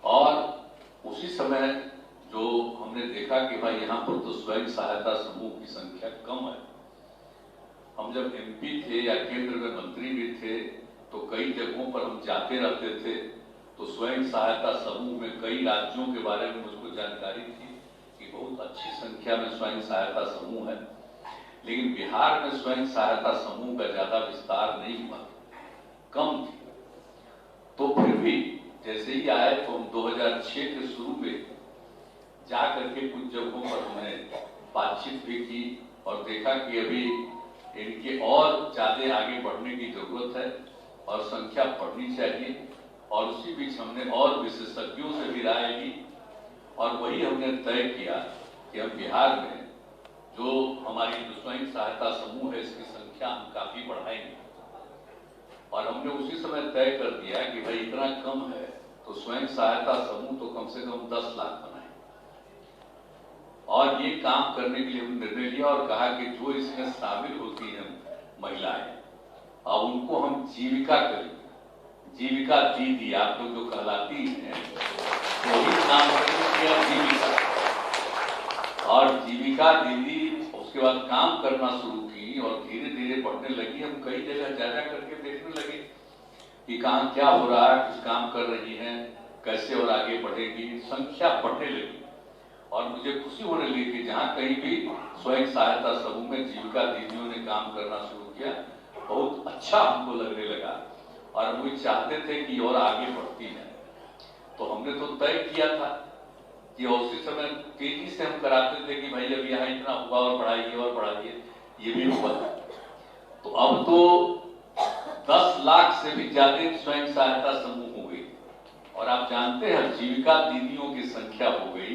और उसी समय जो हमने देखा कि भाई यहाँ पर तो स्वयं सहायता समूह की संख्या कम है, हम जब एमपी थे या केंद्र में मंत्री भी थे तो कई जगहों पर हम जाते रहते थे, तो स्वयं सहायता समूह में कई राज्यों के बारे में मुझको जानकारी थी कि बहुत अच्छी संख्या में स्वयं सहायता समूह है, लेकिन बिहार में स्वयं सहायता समूह का ज्यादा विस्तार नहीं हुआ, कम थी। तो फिर भी जैसे ही आए तो हम 2006 के शुरू में जा करके कुछ जगहों पर हमने बातचीत भी की और देखा कि अभी इनके और ज्यादा आगे बढ़ने की जरूरत है और संख्या बढ़नी चाहिए, और उसी बीच हमने और विशेषज्ञों से भी राय ली और वही हमने तय किया कि हम बिहार में जो हमारी स्वयं सहायता समूह है इसकी संख्या हम काफी बढ़ाएंगे। और हमने उसी समय तय कर दिया कि भाई इतना कम है तो स्वयं सहायता समूह तो कम से कम 10 लाख बनाए, और ये काम करने के लिए हमने निर्णय लिया और कहा कि जो इसमें शामिल होती हैं महिलाएं, अब उनको हम जीविका करेंगे, जीविका दीदी आप लोग जो कहलाती हैं वही नाम किया जीविका, और जीविका दीदी उसके बाद काम करना शुरू की और धीरे धीरे बढ़ने लगी। हम कई जगह जा करके देखने लगे कि कहाँ क्या हो रहा है, कुछ काम कर रही हैं, कैसे और आगे बढ़ेगी, संख्या बढ़ने लगी। और मुझे खुशी होने लगी कि जहाँ कहीं भी स्वयं सहायता समूह में जीविका दीदियों ने काम करना शुरू किया, बहुत अच्छा हमको लगने लगा और हम भी चाहते थे कि और आगे बढ़ती है। तो हमने तो तय किया था कि उसी समय तेजी से हम कराते थे कि भाई अब यहाँ इतना हुआ और बढ़ाइए, ये भी हुआ। तो अब तो 10 लाख से भी ज्यादा स्वयं सहायता समूह हो गई, और आप जानते हैं जीविका दीदियों की संख्या हो गई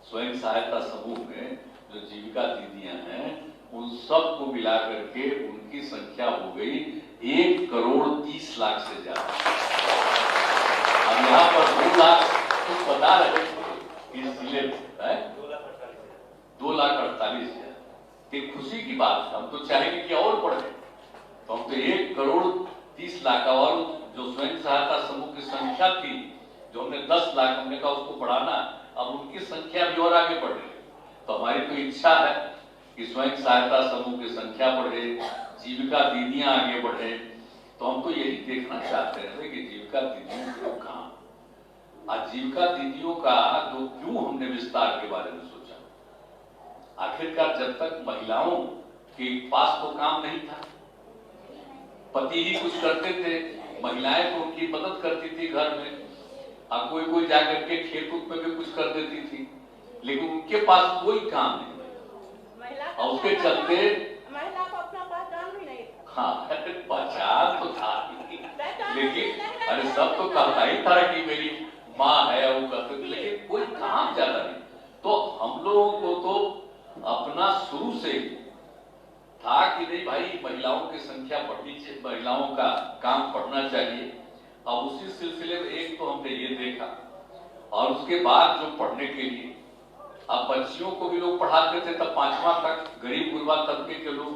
स्वयं सहायता समूह में जो जीविका दीदियां हैं उन सब को मिला करके उनकी संख्या हो गई 1,30,00,000 से ज्यादा। अब यहाँ पर 2 लाख कुछ बता रहे थे इस जिले में 2,48,000। खुशी की बात है, हम तो चाहेंगे कि और बढ़े, तो हम तो 1,30,00,000 और जो स्वयं सहायता समूह की संख्या थी जो हमने 10 लाख हमने कहा उसको बढ़ाना, अब उनकी संख्या भी और आगे बढ़ रही है। तो हमारी तो इच्छा है कि स्वयं सहायता समूह की संख्या बढ़े, जीविका दीदियां आगे बढ़े। तो हम तो यही देखना चाहते हैं कि जीविका दीदियों को काम, आजीविका दीदियों का जो क्यों हमने विस्तार के बारे में सोचा, आखिरकार जब तक महिलाओं के पास तो काम नहीं था, पति ही कुछ करते थे, महिलाएं तो उनकी मदद करती थी घर में, अब कोई जाकर के खेत में भी कुछ कर देती थी, लेकिन उनके पास कोई काम नहीं, और उसके चलते महिला को अपना पहचान भी नहीं था। हाँ पहचान तो था, लेकिन अरे सब तो कहता ही था कि मेरी माँ है, वो करते थे, लेकिन कोई काम ज्यादा नहीं। तो हम लोगों को तो अपना शुरू से था कि नहीं भाई महिलाओं की संख्या बढ़नी चाहिए, महिलाओं का काम बढ़ना चाहिए। अब उसी सिलसिले में एक तो हमने ये देखा, और उसके बाद जो पढ़ने के लिए अब बच्चियों को भी लोग पढ़ाते थे, तब 5वां तक गरीब गुरबा तबके के लोग,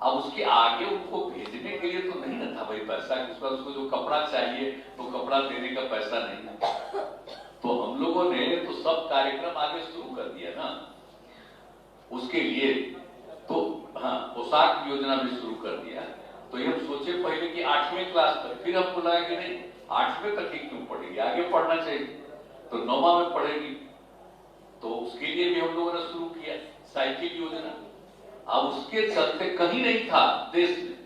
अब उसके आगे उनको भेजने के लिए तो नहीं ना था भाई पैसा, उसको जो कपड़ा चाहिए तो कपड़ा देने का पैसा नहीं। तो हम लोगों ने तो सब कार्यक्रम आगे शुरू कर दिया ना उसके लिए, तो हाँ पोशाक योजना भी शुरू कर दिया। तो ये हम सोचे पहले कि 8वीं क्लास तक, फिर हम बोला कि नहीं 8वीं तक ही क्यों पढ़ेगी, आगे पढ़ना चाहिए, तो 9वां में पढ़ेगी। तो उसके लिए भी हम लोगों ने शुरू किया साइकिल योजना। अब उसके चलते कहीं नहीं था देश में,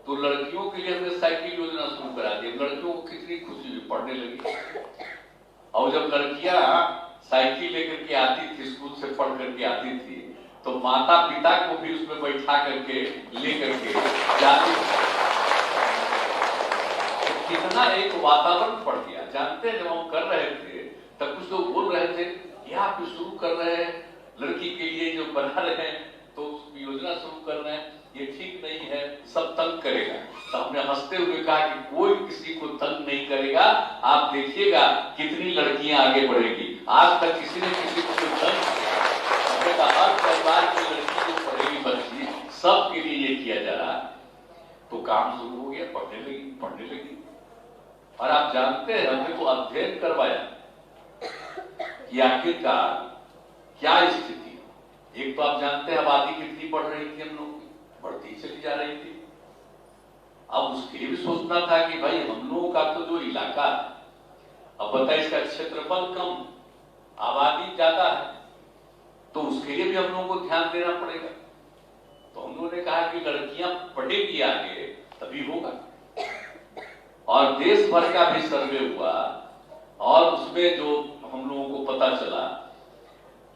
तो लड़कियों के लिए हमने साइकिल योजना शुरू करा दी। लड़कियों को कितनी खुशी हुई, पढ़ने लगी। और जब लड़कियां साइकिल लेकर के आती थी, स्कूल से पढ़ करके आती थी, तो माता पिता को भी उसमें बैठा करके लेकर के जाती थी। तो कितना एक वातावरण पड़ गया। जानते हैं जब हम कर रहे थे तब कुछ लोग बोल रहे थे कि आप शुरू कर रहे हैं लड़की के लिए जो बना रहे हैं, तो योजना शुरू कर रहे हैं, ये ठीक नहीं है, सब तंग करेगा। तो हमने हंसते हुए कहा कि कोई किसी को तंग नहीं करेगा, आप देखिएगा कितनी लड़कियां आगे बढ़ेगी। आज तक किसी ने किसी को तंग किया, हर परिवार की लड़की जो पढ़ेगी बच्ची, सबके लिए ये किया जा रहा है। तो काम शुरू हो गया, पढ़ने लगी। और आप जानते हैं हमने तो अध्ययन करवाया कि आखिरकार क्या स्थिति है। एक तो आप जानते हैं आबादी कितनी बढ़ रही थी, हम लोग की बढ़ती चली जा रही थी। अब उसके लिए भी सोचना था कि भाई हम लोगों का तो जो इलाका है, अब बताइए इसका क्षेत्रफल कम, आबादी ज्यादा है, तो उसके लिए भी हम लोगों को ध्यान देना पड़ेगा। तो हम लोगों ने कहा कि लड़कियां पढ़ेगी आगे तभी होगा। और देश भर का भी सर्वे हुआ और उसमें जो हम लोगों को पता चला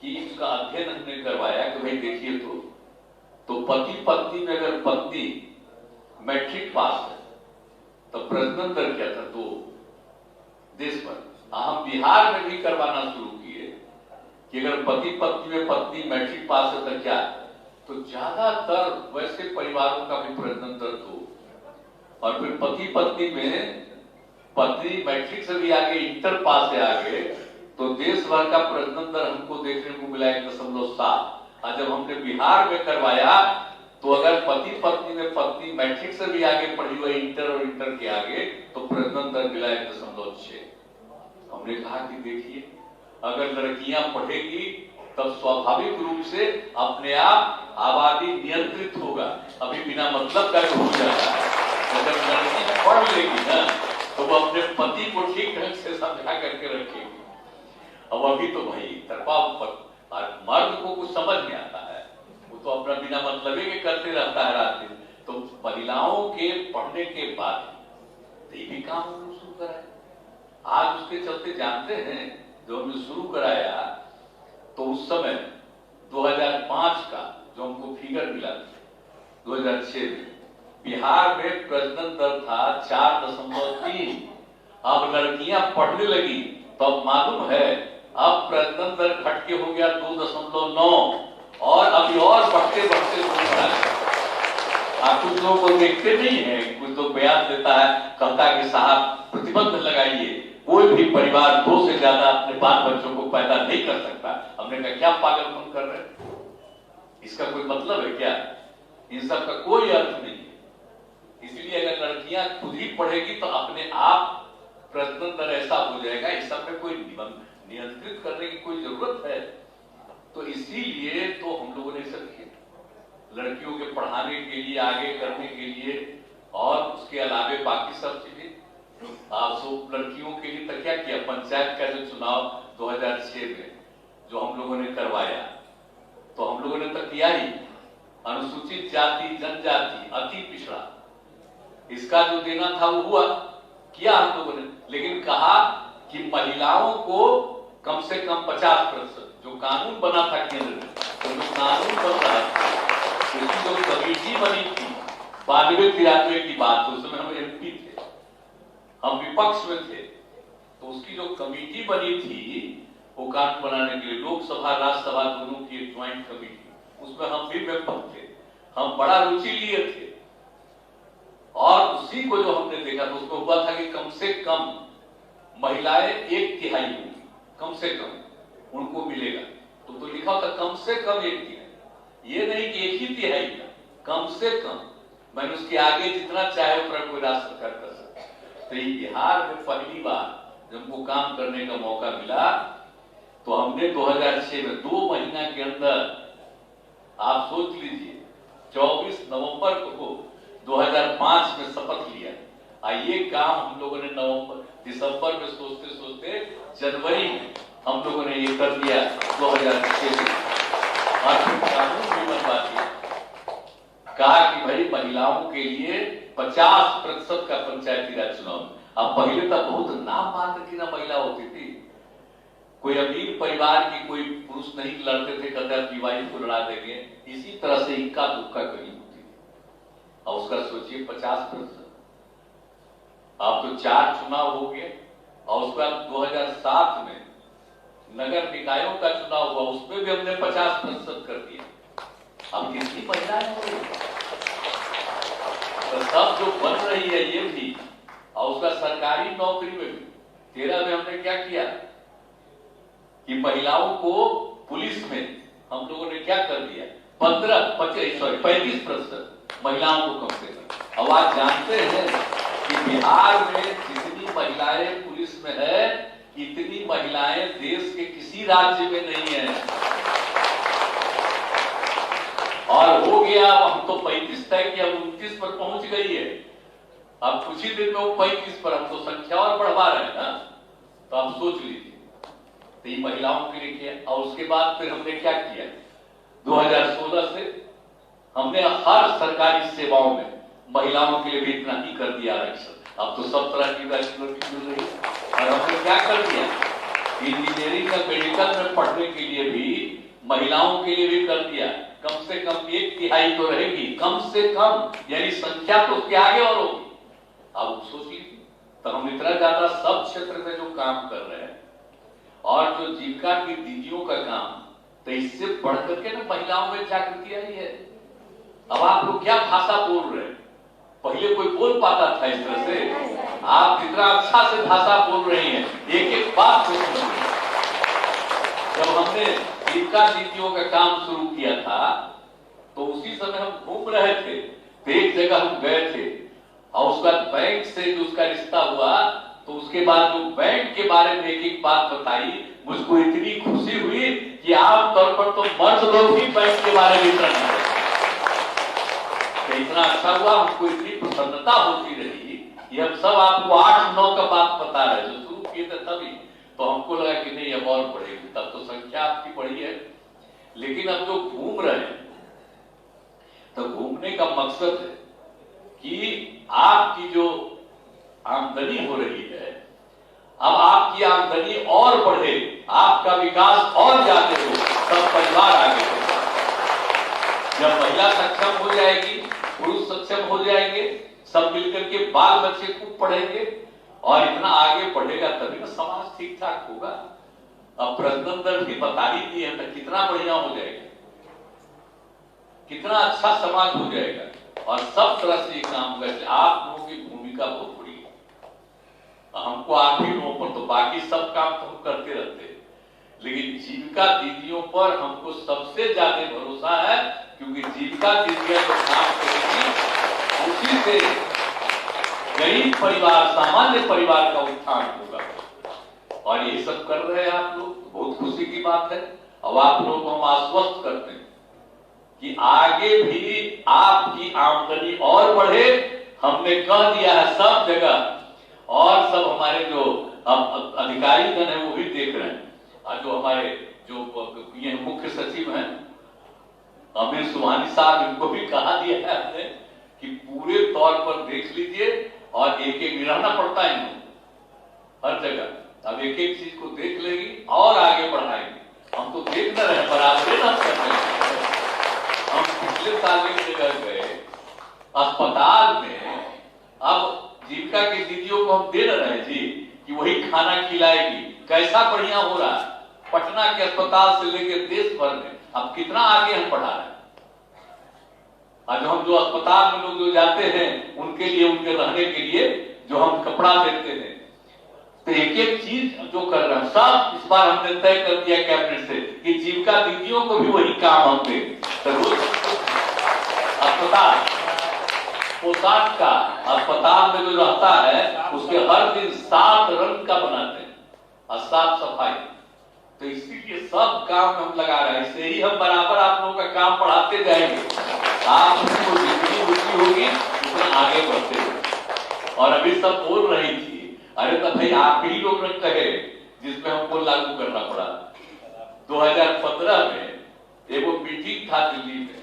कि उसका अध्ययन हमने करवाया कि भाई देखिए तो पति पत्नी में अगर पत्नी मैट्रिक पास है तो प्रजनन दर क्या था 2 देश भर। हम बिहार में भी करवाना शुरू किए कि अगर पति पत्नी में पत्नी मैट्रिक पास है तो क्या, तो ज्यादातर वैसे परिवारों का भी प्रजनन दर 2, और फिर पति पत्नी में पत्नी मैट्रिक से भी आगे इंटर पास से आगे, तो देश भर का प्रजनन दर हमको देखने को मिला 1.7। और जब हमने बिहार में करवाया तो अगर पति पत्नी में पत्नी मैट्रिक से भी आगे पढ़ी हुई इंटर और इंटर के आगे, तो प्रजनन दर मिला 1.6। हमने कहा कि देखिए अगर लड़कियां पढ़ेगी तब स्वाभाविक रूप से अपने आप आबादी नियंत्रित होगा। अभी बिना मतलब का हो जाएगा, अगर लड़की पढ़ लेगी ना तो वो अपने पति को ठीक ढंग से समझा करके रखेगी। अब अभी तो भाई तरफा मर्द को कुछ समझ नहीं आता है, वो तो अपना बिना मतलब के करते रहता है रात दिन। तो महिलाओं के पढ़ने के बाद ये भी काम हमने शुरू कराया। आज उसके चलते जानते हैं जो हमने शुरू कराया, तो उस समय 2005 का जो हमको फिगर मिला 2006 में बिहार में प्रजनन दर था 4.3। अब लड़कियां पढ़ने लगी तो अब मालूम है अब प्रजनन दर घट के हो गया 2.9, और अभी और बढ़ते बढ़ते आप कुछ लोगों को देखते नहीं है, कुछ लोग बयान देता है, कहता है कि साहब प्रतिबंध लगाइए, कोई भी परिवार 2 से ज्यादा अपने 5 बच्चों को पैदा नहीं कर सकता। हमने कहा क्या पागलपन कर रहे हैं, इसका कोई मतलब है क्या? इन सब का कोई अर्थ नहीं है। इसलिए अगर लड़कियां खुद ही पढ़ेगी तो अपने आप प्रजनन दर ऐसा हो जाएगा, इस सब में कोई नियंत्रित करने की कोई जरूरत है? तो इसीलिए तो हम लोगों ने सब किया लड़कियों के पढ़ाने के लिए, आगे करने के लिए, और उसके अलावे बाकी सब चीजें लड़कियों के लिए तो क्या किया। पंचायत का जो चुनाव 2006 में जो हम लोगों ने करवाया, तो हम लोगों ने तो किया ही अनुसूचित जाति जनजाति अति पिछड़ा, इसका जो देना था वो हुआ, किया हम लोगों ने। लेकिन कहा कि महिलाओं को कम से कम 50%, जो कानून बना था केंद्र में, तो जो कानून बन रहा था उसकी जो कमेटी बनी थी 92-93 की बात, तो उस समय हम एमपी थे, हम विपक्ष में थे, तो उसकी जो कमेटी बनी थी वो कानून बनाने के लिए, लोकसभा राज्यसभा दोनों की एक ज्वाइंट कमेटी, उसमें हम भी मेंबर थे, हम बड़ा रुचि लिए थे। और उसी को जो हमने देखा तो उसको हुआ था कि कम से कम महिलाएं 1/3 होंगी, कम से कम उनको मिलेगा। तो लिखा था कम से कम 1/3, ये नहीं कि 1 ही तिहाई का, कम से कम। मैंने उसके आगे जितना चाहे उतना कोई राज्य सरकार कर सकता। तो ये बिहार में पहली बार जब हमको काम करने का मौका मिला, तो हमने 2006 में 2 महीना के अंदर, आप सोच लीजिए 24 नवंबर को 2005 में शपथ लिया। ये काम हम लोगों ने दिसंबर में सोचते सोचते जनवरी में हम लोगों ने ये कर दिया 2006 में। और फिर कानून भी बनवा दिया, कहा कि भाई महिलाओं के लिए 50% का पंचायती राज चुनाव। अब पहले तो बहुत नाम मात्र की ना महिला होती थी, कोई अमीर परिवार की कोई पुरुष नहीं लड़ते थे, कहते वाइफ को लड़ा देंगे, इसी तरह से इक्का दुक्का कहीं होती थी। और उसका सोचिए 50%। अब तो 4 चुनाव हो गए, और उसके बाद 2007 में नगर निकायों का चुनाव हुआ, उसमें भी हमने 50% कर दिया। अब कितनी महिलाएं हो रही, तो सब जो बन रही है ये भी, और उसका सरकारी नौकरी में भी 13 में हमने क्या किया कि महिलाओं को पुलिस में हम लोगों ने क्या कर दिया, 35% महिलाओं को कम से कम। अब आप जानते हैं कि बिहार में जितनी महिलाएं पुलिस में है, इतनी महिलाएं देश के किसी राज्य में नहीं है। और हो गया। अब हम तो 35 तय किया, 29 पर पहुंच गई है। अब कुछ ही दिन में वो 35 पर, हम तो संख्या और बढ़वा रहे हैं ना। तो आप सोच लीजिए, तो ये महिलाओं के लिए किया। और उसके बाद फिर हमने क्या किया, 2016 से हमने हर सरकारी सेवाओं में महिलाओं के लिए भी इतना ही कर दिया आरक्षण। अब तो सब तरह की वैल्यू मिल रही है। और हमने क्या कर दिया, इंजीनियरिंग या मेडिकल में पढ़ने के लिए भी महिलाओं के लिए भी कर दिया। कम से कम 1/3 तो रहेगी, कम से कम, यानी संख्या तो उसके आगे और होगी। अब सोच लीजिए, तो हम इतना ज्यादा सब क्षेत्र में जो काम कर रहे हैं, और जो जीविका की दीदियों का काम, तो इससे बढ़ करके ना महिलाओं में जागृति आई है। अब आप लोग क्या भाषा बोल रहे हैं, पहले कोई बोल पाता था इस तरह से? आप इतना अच्छा से भाषा बोल रही हैं, एक एक बात को सुन। जब हमने जीविका दीदियों का काम शुरू किया था, तो उसी समय हम घूम रहे थे, तो एक जगह हम गए थे, और उसका बैंक से जो उसका रिश्ता हुआ, तो उसके बाद जो बैंक के बारे में एक एक बात बताई, मुझको इतनी खुशी हुई कि आमतौर पर तो मर्द लोग भी बैंक के बारे में इतना इतना अच्छा हुआ, हमको इतनी प्रसन्नता होती रही कि हम सब आपको 8-9 का बात बता रहे, जो शुरू किए थे तभी, तो हमको लगा कि नहीं अब और बढ़ेगी। तब तो संख्या आपकी बढ़ी है। लेकिन अब जो घूम रहे हैं, तो घूमने का मकसद है कि आपकी जो आमदनी हो रही है, अब आपकी आमदनी और बढ़े, आपका विकास और ज्यादा हो, सब परिवार आगे बढ़े। जब महिला सक्षम हो जाएगी, पुरुष सक्षम हो जाएंगे, सब मिलकर के बाल बच्चे खूब पढ़ेंगे और इतना आगे बढ़ेगा, तभी ना समाज ठीक ठाक होगा। अब प्रजनन दर भी बता ही दी है, तो कितना बढ़िया हो जाएगा, कितना अच्छा समाज हो जाएगा। और सब तरह से ये काम करके आप लोगों की भूमिका बहुत बड़ी है। हमको आप ही लोगों पर, तो बाकी सब काम तो हम करते रहते हैं, लेकिन जीविका दीदियों पर हमको सबसे ज्यादा भरोसा है, क्योंकि जीविका दीदियां जो काम करेगी, उसी से गरीब परिवार, सामान्य परिवार का उत्थान होगा। और ये सब कर रहे हैं आप लोग, बहुत खुशी की बात है। अब आप लोगों को हम आश्वस्त करते हैं कि आगे भी आपकी आमदनी और बढ़े। हमने कह दिया है सब जगह, और सब हमारे जो अधिकारी गण है वो भी देख रहे हैं, और जो हमारे जो ये मुख्य सचिव हैं अमीर सुहानी साहब, इनको भी कहा दिया है हमने कि पूरे तौर पर देख लीजिए, और एक एक रहना पड़ता है हर जगह। अब एक एक चीज को देख लेगी और आगे बढ़ाएंगे। हम तो देख न रहे, बराबर ना कर रहे हैं। हम पिछले साल एक जगह गए अस्पताल में, अब जीविका की दीदियों को हम दे रहे हैं जी कि वही खाना खिलाएगी, कैसा बढ़िया हो रहा है। पटना के अस्पताल से लेकर देश भर में अब कितना आगे हम बढ़ा रहे हैं। आज हम जो अस्पताल में लोग जो जाते हैं, उनके लिए, उनके रहने के लिए जो हम कपड़ा देते हैं, तो एक एक चीज जो कर रहे हैं, सब इस बार हमने तय कर दिया कैबिनेट से कि जीविका दीदियों को भी वही काम हम दें। तो रोज अस्पताल, पोशाक का अस्पताल में जो रहता है, उसके हर दिन 7 रंग का बनाते हैं, और साफ सफाई। तो इसीलिए सब काम हम लगा रहे हैं। इससे ही हम बराबर आप लोगों का काम बढ़ाते जाएंगे। आप उसको जितनी रुचि होगी उतना आगे बढ़ते हैं। और अभी सब बोल रही थी, अरे तो भाई आप ही लोग ने कहे, जिसमें हमको लागू करना पड़ा। 2015 में एक वो मीटिंग था दिल्ली में,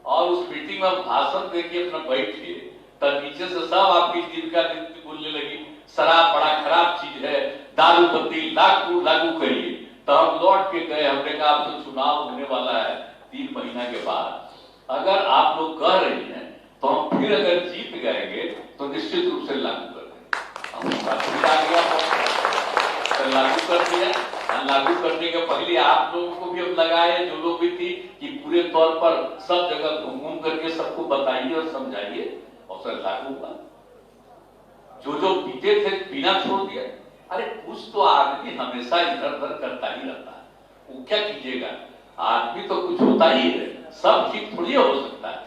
और उस मीटिंग में भाषण देके अपना बैठे, तब नीचे से सब आपकी जीविका दीदी बोलने लगी, शराब बड़ा खराब चीज है, दारू बत्ती लागू करिए। तो हम लौट के गए, हमने कहा अब तो चुनाव होने वाला है 3 महीना के बाद, अगर आप लोग कह रही हैं तो हम फिर अगर जीत गएंगे तो निश्चित रूप से लागू कर देंगे। लागू कर दिया। लागू करने के पहले आप लोगों को भी हम लगाए, जो लोग भी थी, कि पूरे तौर पर सब जगह घूम करके सबको बताइए और समझाइए, और सर लागू हुआ। जो पीते थे पीना छोड़ दिया। अरे कुछ तो आदमी हमेशा इधर उधर करता ही रहता है, वो क्या कीजिएगा, आदमी तो कुछ होता ही है, सब ठीक थोड़ी हो सकता है।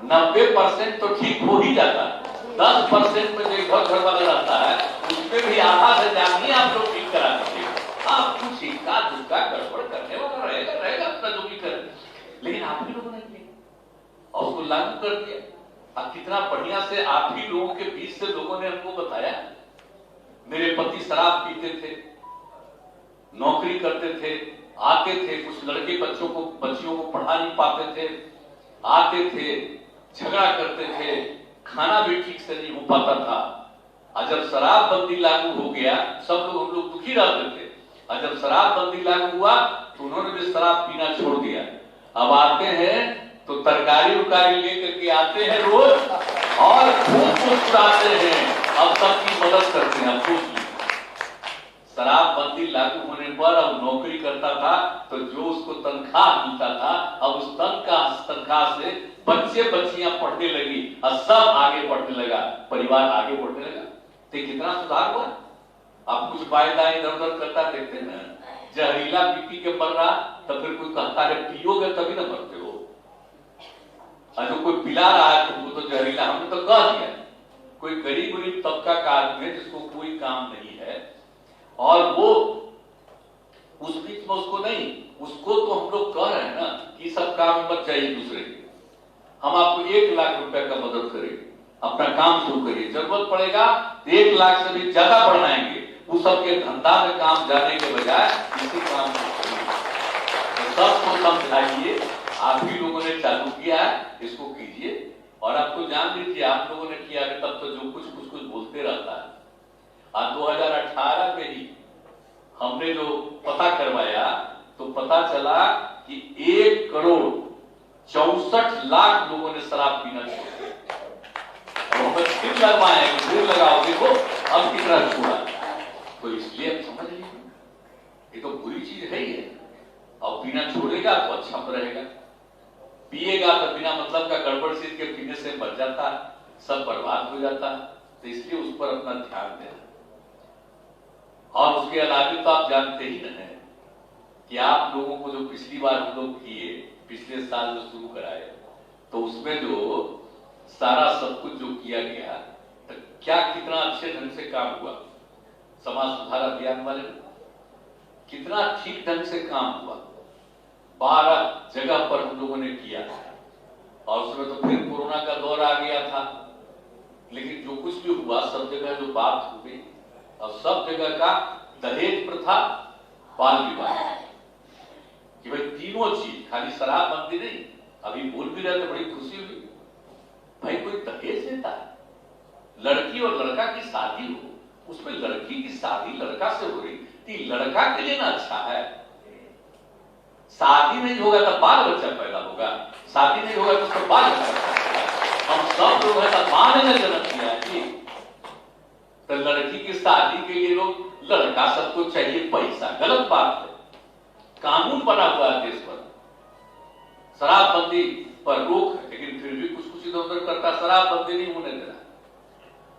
90% तो ठीक हो ही जाता है, 10% में जो घर वाला रहता है, उसमें भी आधा से ज्यादा आप लोग ठीक करा दीजिए। आप कुछ इक्का दुक्का गड़बड़ करने वाला रहेगा अपना जो भी करे, लेकिन और उसको लागू कर दिया। अब कितना बढ़िया से आप ही लोगों के बीच से लोगों ने हमको बताया, मेरे पति शराब पीते थे, नौकरी करते थे, आते थे, कुछ लड़के बच्चियों को पढ़ा नहीं पाते थे, आते थे, झगड़ा करते थे, खाना भी ठीक से नहीं हो पाता था। और जब शराबबंदी लागू हो गया, सब लोग हम लोग दुखी रहते थे, और जब शराबबंदी लागू हुआ तो उन्होंने भी शराब पीना छोड़ दिया। अब आते हैं तो तरकारी उकारी लेकर के आते हैं रोज और खूब मुस्कुराते हैं, अब सबकी मदद करते हैं। अब शराबबंदी लागू होने पर अब नौकरी करता था तो जो उसको तनख्वाह मिलता था, अब उस तनख्वाह से बच्चे बच्चियां पढ़ने लगी और सब आगे बढ़ने लगा, परिवार आगे बढ़ने लगा। तो कितना सुधार हुआ। आप कुछ वायदा इधर उधर करता देखते ना, जहरीला पी के मर रहा तो फिर कोई कहता है पियोगे तभी ना मरते हो, और जो कोई पिला रहा है तुमको तो जहरीला, हमने तो कह दिया। कोई गरीब तबका का आदमी है जिसको कोई काम नहीं है और वो उस बीच में उसको तो हम लोग कह रहे हैं ना कि सब काम मत चाहिए दूसरे के, हम आपको 1 लाख रुपए का मदद करेंगे, अपना काम शुरू करिए, जरूरत पड़ेगा तो 1 लाख से भी ज्यादा बढ़ाएंगे। उस सबके धंधा में काम जाने के बजाय इसी काम को सबको समझाइए। आप ही लोगों ने चालू किया है, इसको कीजिए। और आपको जान लीजिए आप लोगों ने किया है, तब तो जो कुछ बोलते रहता है। और 2018 में ही हमने जो पता करवाया तो पता चला कि 1 करोड़ 64 लाख लोगों ने शराब पीना छोड़ दिया। और फिर लगवाए, फिर लगाओ, देखो अब कितना छोड़ा। तो इसलिए अब समझ लीजिए ये तो बुरी चीज है ही है। अब पीना छोड़ेगा तो अच्छा रहेगा, पिएगा तो बिना मतलब का गड़बड़ चीज के पीने से मर जाता, सब बर्बाद हो जाता। तो इसलिए उस पर अपना ध्यान देना। और उसके अलावा तो आप जानते ही न है कि आप लोगों को जो पिछली बार हम लोग किए, पिछले साल जो शुरू कराए, तो उसमें जो सारा सब कुछ जो किया गया, तो क्या कितना अच्छे ढंग से काम हुआ। समाज सुधार अभियान वाले कितना ठीक ढंग से काम हुआ, 12 जगह पर हम लोगों ने किया। और उसमें तो फिर कोरोना का दौर आ गया था, लेकिन जो कुछ भी हुआ सब जगह जो बात हुई, और सब जगह का दहेज प्रथा, बाल विवाह, कि भाई तीनों चीज, खाली शराबबंदी नहीं। अभी बोल भी रहे तो बड़ी खुशी हुई, भाई कोई दहेज देता है, लड़की और लड़का की शादी हो, उसमें लड़की की शादी लड़का से हो रही थी, लड़का के लिए ना अच्छा है। शादी नहीं होगा तो बाल बच्चा पैदा होगा, शादी नहीं होगा तो उसको बाल बच्चा। हम सब लोग है तो मां ने जन्म किया है जी, तो लड़की की शादी के लिए लोग, लड़का सबको चाहिए पैसा, गलत बात है। कानून बना हुआ है देश पर, शराबबंदी पर रोक है, लेकिन फिर भी कुछ इधर उधर करता, शराबबंदी नहीं होने देना।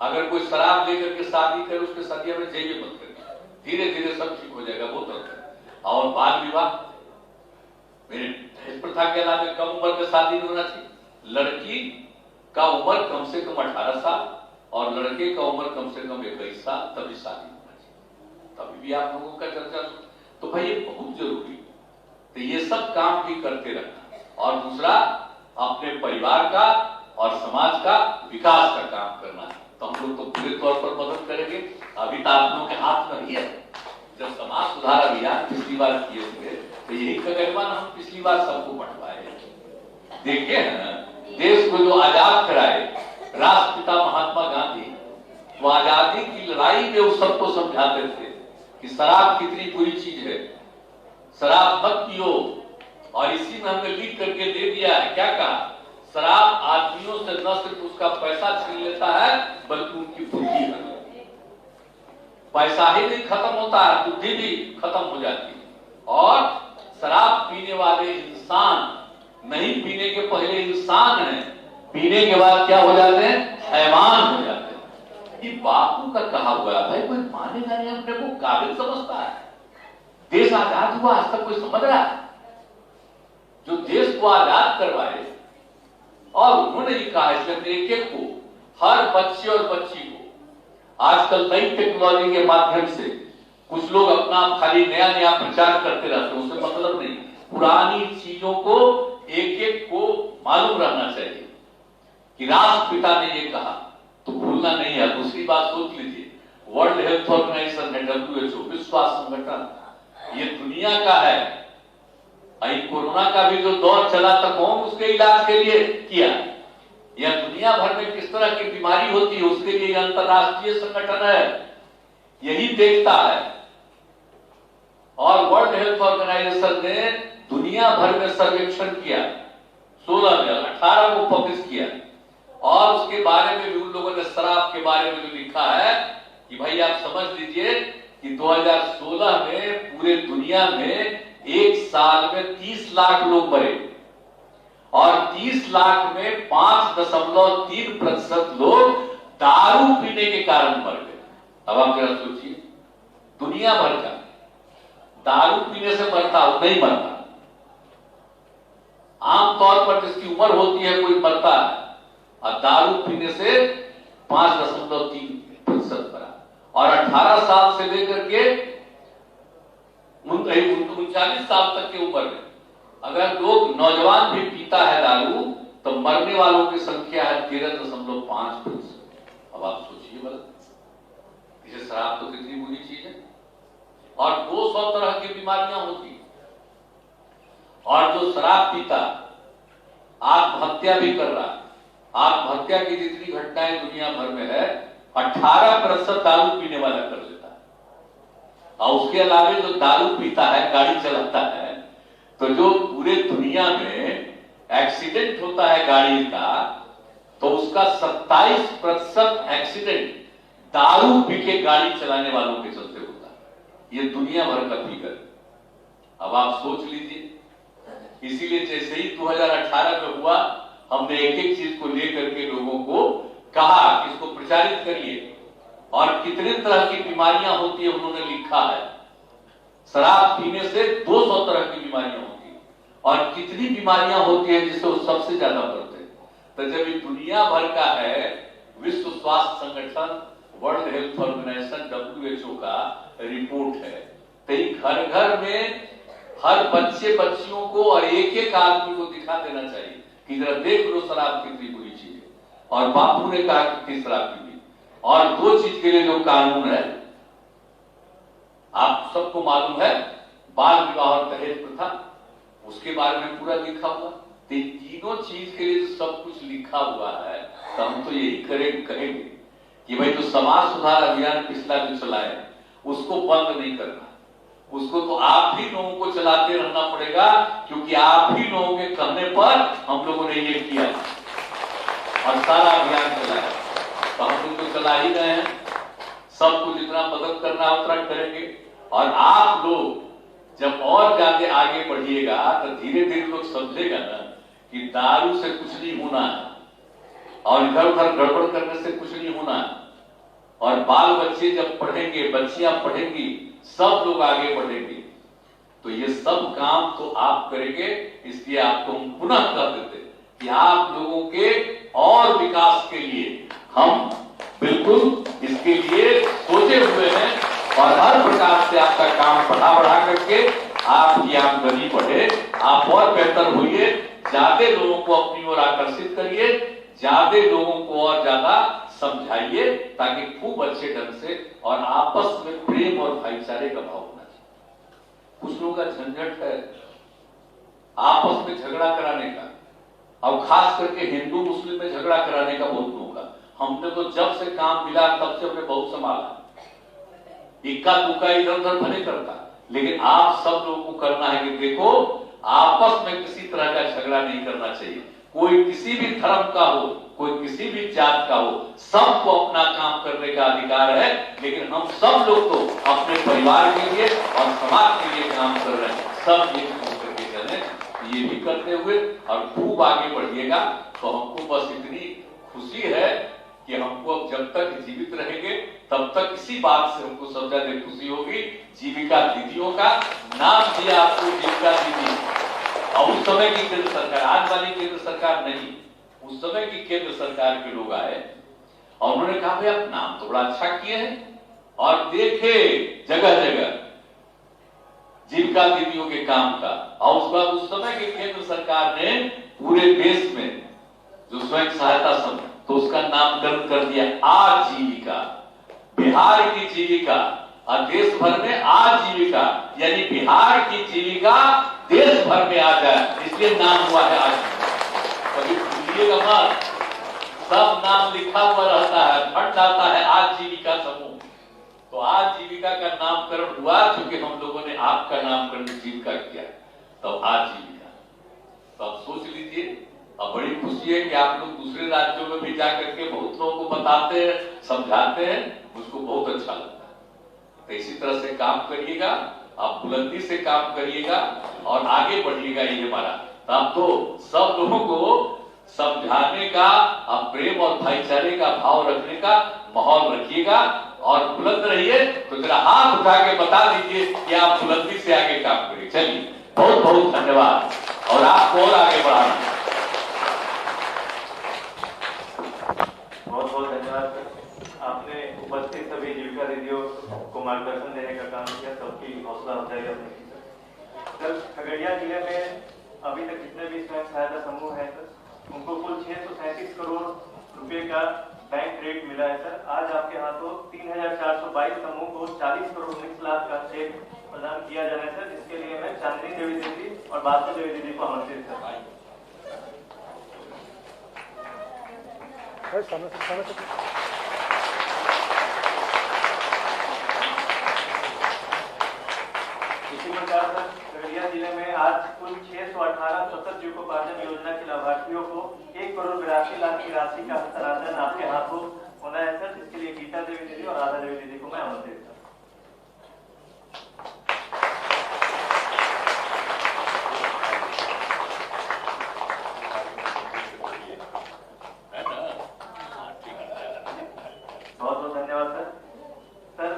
अगर कोई शराब लेकर के शादी करे, उसके शादी में जाइए मत करिए, धीरे धीरे सब ठीक हो जाएगा। वो तो और बाल विवाह, मेरे दहेज प्रथा के अलावा कम उम्र में शादी नहीं होना चाहिए। लड़की का उम्र कम से कम 18 साल और लड़के का उम्र कम से कम 21 साल, तभी शादी होना चाहिए। तभी भी आप लोगों का चर्चा, तो भाई ये बहुत जरूरी। तो ये सब काम भी करते रहना, और दूसरा अपने परिवार का और समाज का विकास का काम करना है। तो हम लोग तो पूरे तौर पर मदद करेंगे। अभी तो आप लोगों के हाथ में ही है। जब समाज सुधार अभियान पिछली बार किए थे तो यही कदम हम पिछली बार सबको बढ़वाए। देखिए ना, देश को जो आजाद कराए राष्ट्रपिता महात्मा गांधी, वो आजादी की लड़ाई में उस सबको समझाते थे कि शराब कितनी बुरी चीज है, शराब मत पियो। और इसी में हमने लिख करके दे दिया है, क्या कहा, शराब आदमियों से न सिर्फ उसका पैसा छीन लेता है बल्कि उनकी बुद्धि है। पैसा ही नहीं खत्म होता है, बुद्धि भी खत्म हो जाती है। और शराब पीने वाले इंसान नहीं पीने के पहले इंसान है, पीने के बाद क्या हो जाते हैं, हैवान हो जाते हैं। ये बापू का कहा हुआ है, भाई कोई मानेगा नहीं, अपने को काबिल समझता है। देश आजाद हुआ, आज तक कोई समझ रहा है? जो देश को आजाद करवाए, और उन्होंने ये कहा इसलिए एक एक को, हर बच्चे और बच्ची को, आजकल नई टेक्नोलॉजी के माध्यम से कुछ लोग अपना खाली नया नया प्रचार करते रहते हैं, उससे मतलब नहीं। पुरानी चीजों को एक एक को मालूम रहना चाहिए कि राष्ट्रपिता ने ये कहा, तो भूलना नहीं है। दूसरी बात सोच लीजिए, वर्ल्ड हेल्थ ऑर्गेनाइजेशन है, WHO, विश्व स्वास्थ्य संगठन, ये दुनिया का है। कोरोना का भी जो दौर चला था, कौन उसके इलाज के लिए किया, या दुनिया भर में किस तरह की बीमारी होती है उसके लिए अंतरराष्ट्रीय संगठन है, यही देखता है। और वर्ल्ड हेल्थ ऑर्गेनाइजेशन ने दुनिया भर में सर्वेक्षण किया, 16 में 18 को पब्लिश किया, और उसके बारे में भी उन लोगों ने शराब के बारे में जो लिखा है कि भाई आप समझ लीजिए कि 2016 में पूरे दुनिया में एक साल में 30 लाख लोग मरे, और 30 लाख में 5.3% लोग दारू पीने के कारण मर गए। अब आप जरा सोचिए, दुनिया भर का दारू पीने से मरता हो, नहीं मरता। आमतौर पर जिसकी उम्र होती है कोई मरता है, और दारू पीने से 5.3% मरा। और 18 साल से लेकर के 39 साल तक की उम्र में अगर लोग नौजवान भी पीता है दारू, तो मरने वालों की संख्या है 13.5%। अब आप सोचिए बड़ा, इसे शराब तो कितनी बुरी चीज है। और 200 तरह की बीमारियां होती है, और जो शराब पीता आत्महत्या भी कर रहा है। आत्महत्या की जितनी घटनाएं दुनिया भर में है, 18% दारू पीने वाला कर लेता है। और उसके अलावा जो दारू पीता है, गाड़ी चलाता है, तो जो पूरे दुनिया में एक्सीडेंट होता है गाड़ी का, तो उसका 27% एक्सीडेंट दारू पी के गाड़ी चलाने वालों के चलते होता है। ये दुनिया भर का फिगर। अब आप सोच लीजिए, इसीलिए जैसे ही 2018 में हुआ, हमने एक एक चीज को लेकर के लोगों को कहा कि इसको प्रचारित करिए। और कितने तरह की बीमारियां होती है उन्होंने लिखा है। शराब पीने से 200 तरह की बीमारियां होती है, और कितनी बीमारियां होती है जिससे वो सबसे ज्यादा मरते हैं। तो जब ये दुनिया भर का है, विश्व स्वास्थ्य संगठन, वर्ल्ड हेल्थ ऑर्गेनाइजेशन WHO का रिपोर्ट है, तो ये घर घर में हर बच्चे बच्चियों को और एक एक आदमी को दिखा देना चाहिए कि जरा देख लो शराब कितनी बुरी चीज है। और बापू ने कहा कि शराब पी। और 2 चीज के लिए जो कानून है, आप सबको मालूम है, बाल विवाह और दहेज प्रथा, उसके बारे में पूरा लिखा हुआ। तो तीनों चीज के लिए सब कुछ लिखा हुआ है, तो हम तो यही कहेंगे कि भाई जो समाज सुधार अभियान पिछला जो चलाए, उसको बंद नहीं करना। उसको तो आप ही लोगों को चलाते रहना पड़ेगा, क्योंकि आप ही लोगों के कहने पर हम लोगों ने ये किया और सारा अभियान चलाया। तो हम लोग तो चला ही रहे हैं, सबको जितना मदद करना उतना करेंगे। और आप लोग जब और ज्यादा आगे बढ़िएगा, तो धीरे धीरे लोग समझेगा ना कि दारू से कुछ नहीं होना है, और इधर उधर गड़बड़ करने से कुछ नहीं होना है। और बाल बच्चे जब पढ़ेंगे, बच्चियां पढ़ेंगी, सब लोग आगे बढ़ेंगे। तो ये सब काम तो आप करेंगे। इसलिए आपको हम पुनः कह देते कि आप लोगों के और विकास के लिए हम बिल्कुल इसके लिए सोचे हुए हैं, और हर प्रकार से आपका काम बढ़ा करके आपकी आमदनी बढ़े, आप और बेहतर होइए, ज्यादा लोगों को अपनी ओर आकर्षित करिए, ज्यादा लोगों को और ज्यादा समझाइए, ताकि खूब अच्छे ढंग से और आपस में प्रेम और भाईचारे का भाव होना चाहिए। कुछ लोगों का झंझट है आपस में झगड़ा कराने का, और खास करके हिंदू मुस्लिम में झगड़ा कराने का बहुत लोगों का। हमने तो जब से काम मिला तब से हमने बहुत संभाला, इक्का दुक्का इधर उधर भले करता, लेकिन आप सब लोगों को करना है कि देखो, आपस में किसी तरह का झगड़ा नहीं करना चाहिए। कोई किसी भी धर्म का हो, कोई किसी भी जात का हो, सबको अपना काम करने का अधिकार है। लेकिन हम सब लोग तो अपने परिवार के लिए और समाज के लिए काम कर रहे हैं, सब एक होकर के चले। ये भी करते हुए और खूब आगे बढ़िएगा। तो हमको बस इतनी खुशी है कि हमको अब जब तक जीवित रहेंगे तब तक इसी बात से हमको सबसे ज्यादा खुशी होगी। जीविका दीदियों का नाम दिया आपको, जीविका दीदी। और उस समय की केंद्र सरकार, आज वाली केंद्र सरकार नहीं, उस समय की केंद्र सरकार के लोग आए और उन्होंने कहा भाई आप नाम तो बड़ा अच्छा किए हैं, और देखे जगह जगह जीविका दीदियों के काम का। और उसके बाद उस समय के केंद्र सरकार ने पूरे देश में जो स्वयं सहायता समूह, तो उसका नामकरण कर दिया आजीविका, बिहार की जीविका, और देश भर में आजीविका, यानी बिहार की जीविका देश भर में आ जाए, इसलिए नाम हुआ है आजीविका। कभी भूलिएगा मत, सब नाम लिखा हुआ रहता है, फंड आता है आजीविका समूह। तो आजीविका का नामकरण हुआ क्योंकि हम लोगों ने आपका नामकरण जीविका किया, तब आजीविका। तो आप सोच लीजिए, अब बड़ी खुशी है कि आप लोग दूसरे राज्यों में भी जाकर के बहुत लोगों को बताते हैं, समझाते हैं, मुझको बहुत अच्छा लगता है। तो इसी तरह से काम करिएगा, आप बुलंदी से काम करिएगा और आगे बढ़िएगा, ये हमारा। तो आप तो सब लोगों को समझाने का, आप प्रेम और भाईचारे का भाव रखने का माहौल रखिएगा और बुलंद रहिए। तो जरा हाथ उठा के बता दीजिए कि आप बुलंदी से आगे काम करिए। चलिए, बहुत बहुत धन्यवाद और आपको और आगे बढ़ाना। बहुत बहुत धन्यवाद सर। आपने उपस्थित सभी जीविका दीदियों को मार्गदर्शन देने का काम किया, सबकी हौसला अफजाई आपने की सर। खगड़िया जिले में अभी तक जितने भी स्वयं सहायता समूह है सर, उनको कुल 637 करोड़ रुपए का बैंक क्रेडिट मिला है सर। आज आपके हाथों 3422 समूह को 40 करोड़ 19 लाख का चेक प्रदान किया जाना है सर, जिसके लिए मैं चांदनी देवी दीदी और बासु देवी दीदी को आमंत्रित करता हूं। इसी प्रकार सर खगड़िया जिले में आज कुल 618 सतत जीविकोपार्जन योजना के लाभार्थियों को 1 करोड़ 82 लाख की राशि का हस्तांतरण आपके हाथों होना है सर, जिसके लिए गीता देवी दीदी और राधा देवी दीदी को मैं आमंत्रित करता हूं। बहुत बहुत धन्यवाद सर।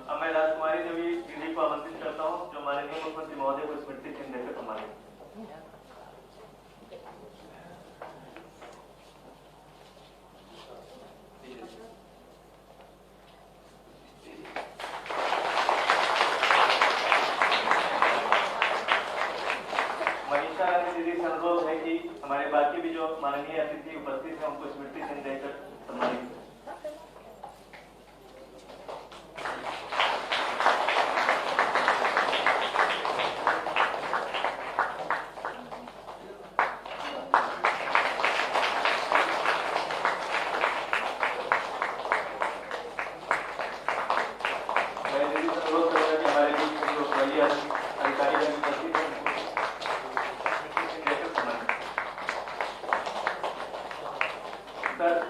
अब मैं राजकुमारी देवी दीदी को आमंत्रित करता हूँ, जो माननीय मुख्यमंत्री महोदय को स्मृति चिन्ह देकर सम्मानित। मनीषा रानी दीदी से अनुरोध है कि हमारे बाकी भी जो माननीय अतिथि उपस्थित हैं उनको स्मृति चिन्ह देकर सम्मानित।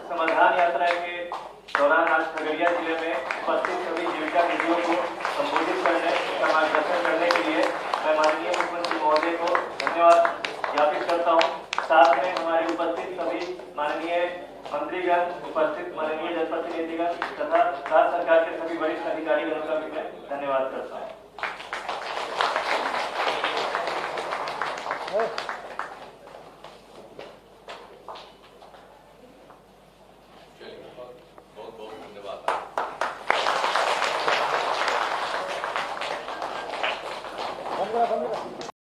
समाधान यात्रा के दौरान आज खगड़िया जिले में उपस्थित सभी जीविका दीदियों को संबोधित करने का मार्गदर्शन करने के लिए मैं माननीय मुख्यमंत्री महोदय को धन्यवाद ज्ञापित करता हूं। साथ में हमारे उपस्थित सभी माननीय मंत्रीगण, उपस्थित माननीय जनप्रतिनिधिगण तथा राज्य सरकार के सभी वरिष्ठ अधिकारीगणों का भी मैं धन्यवाद करता हूँ।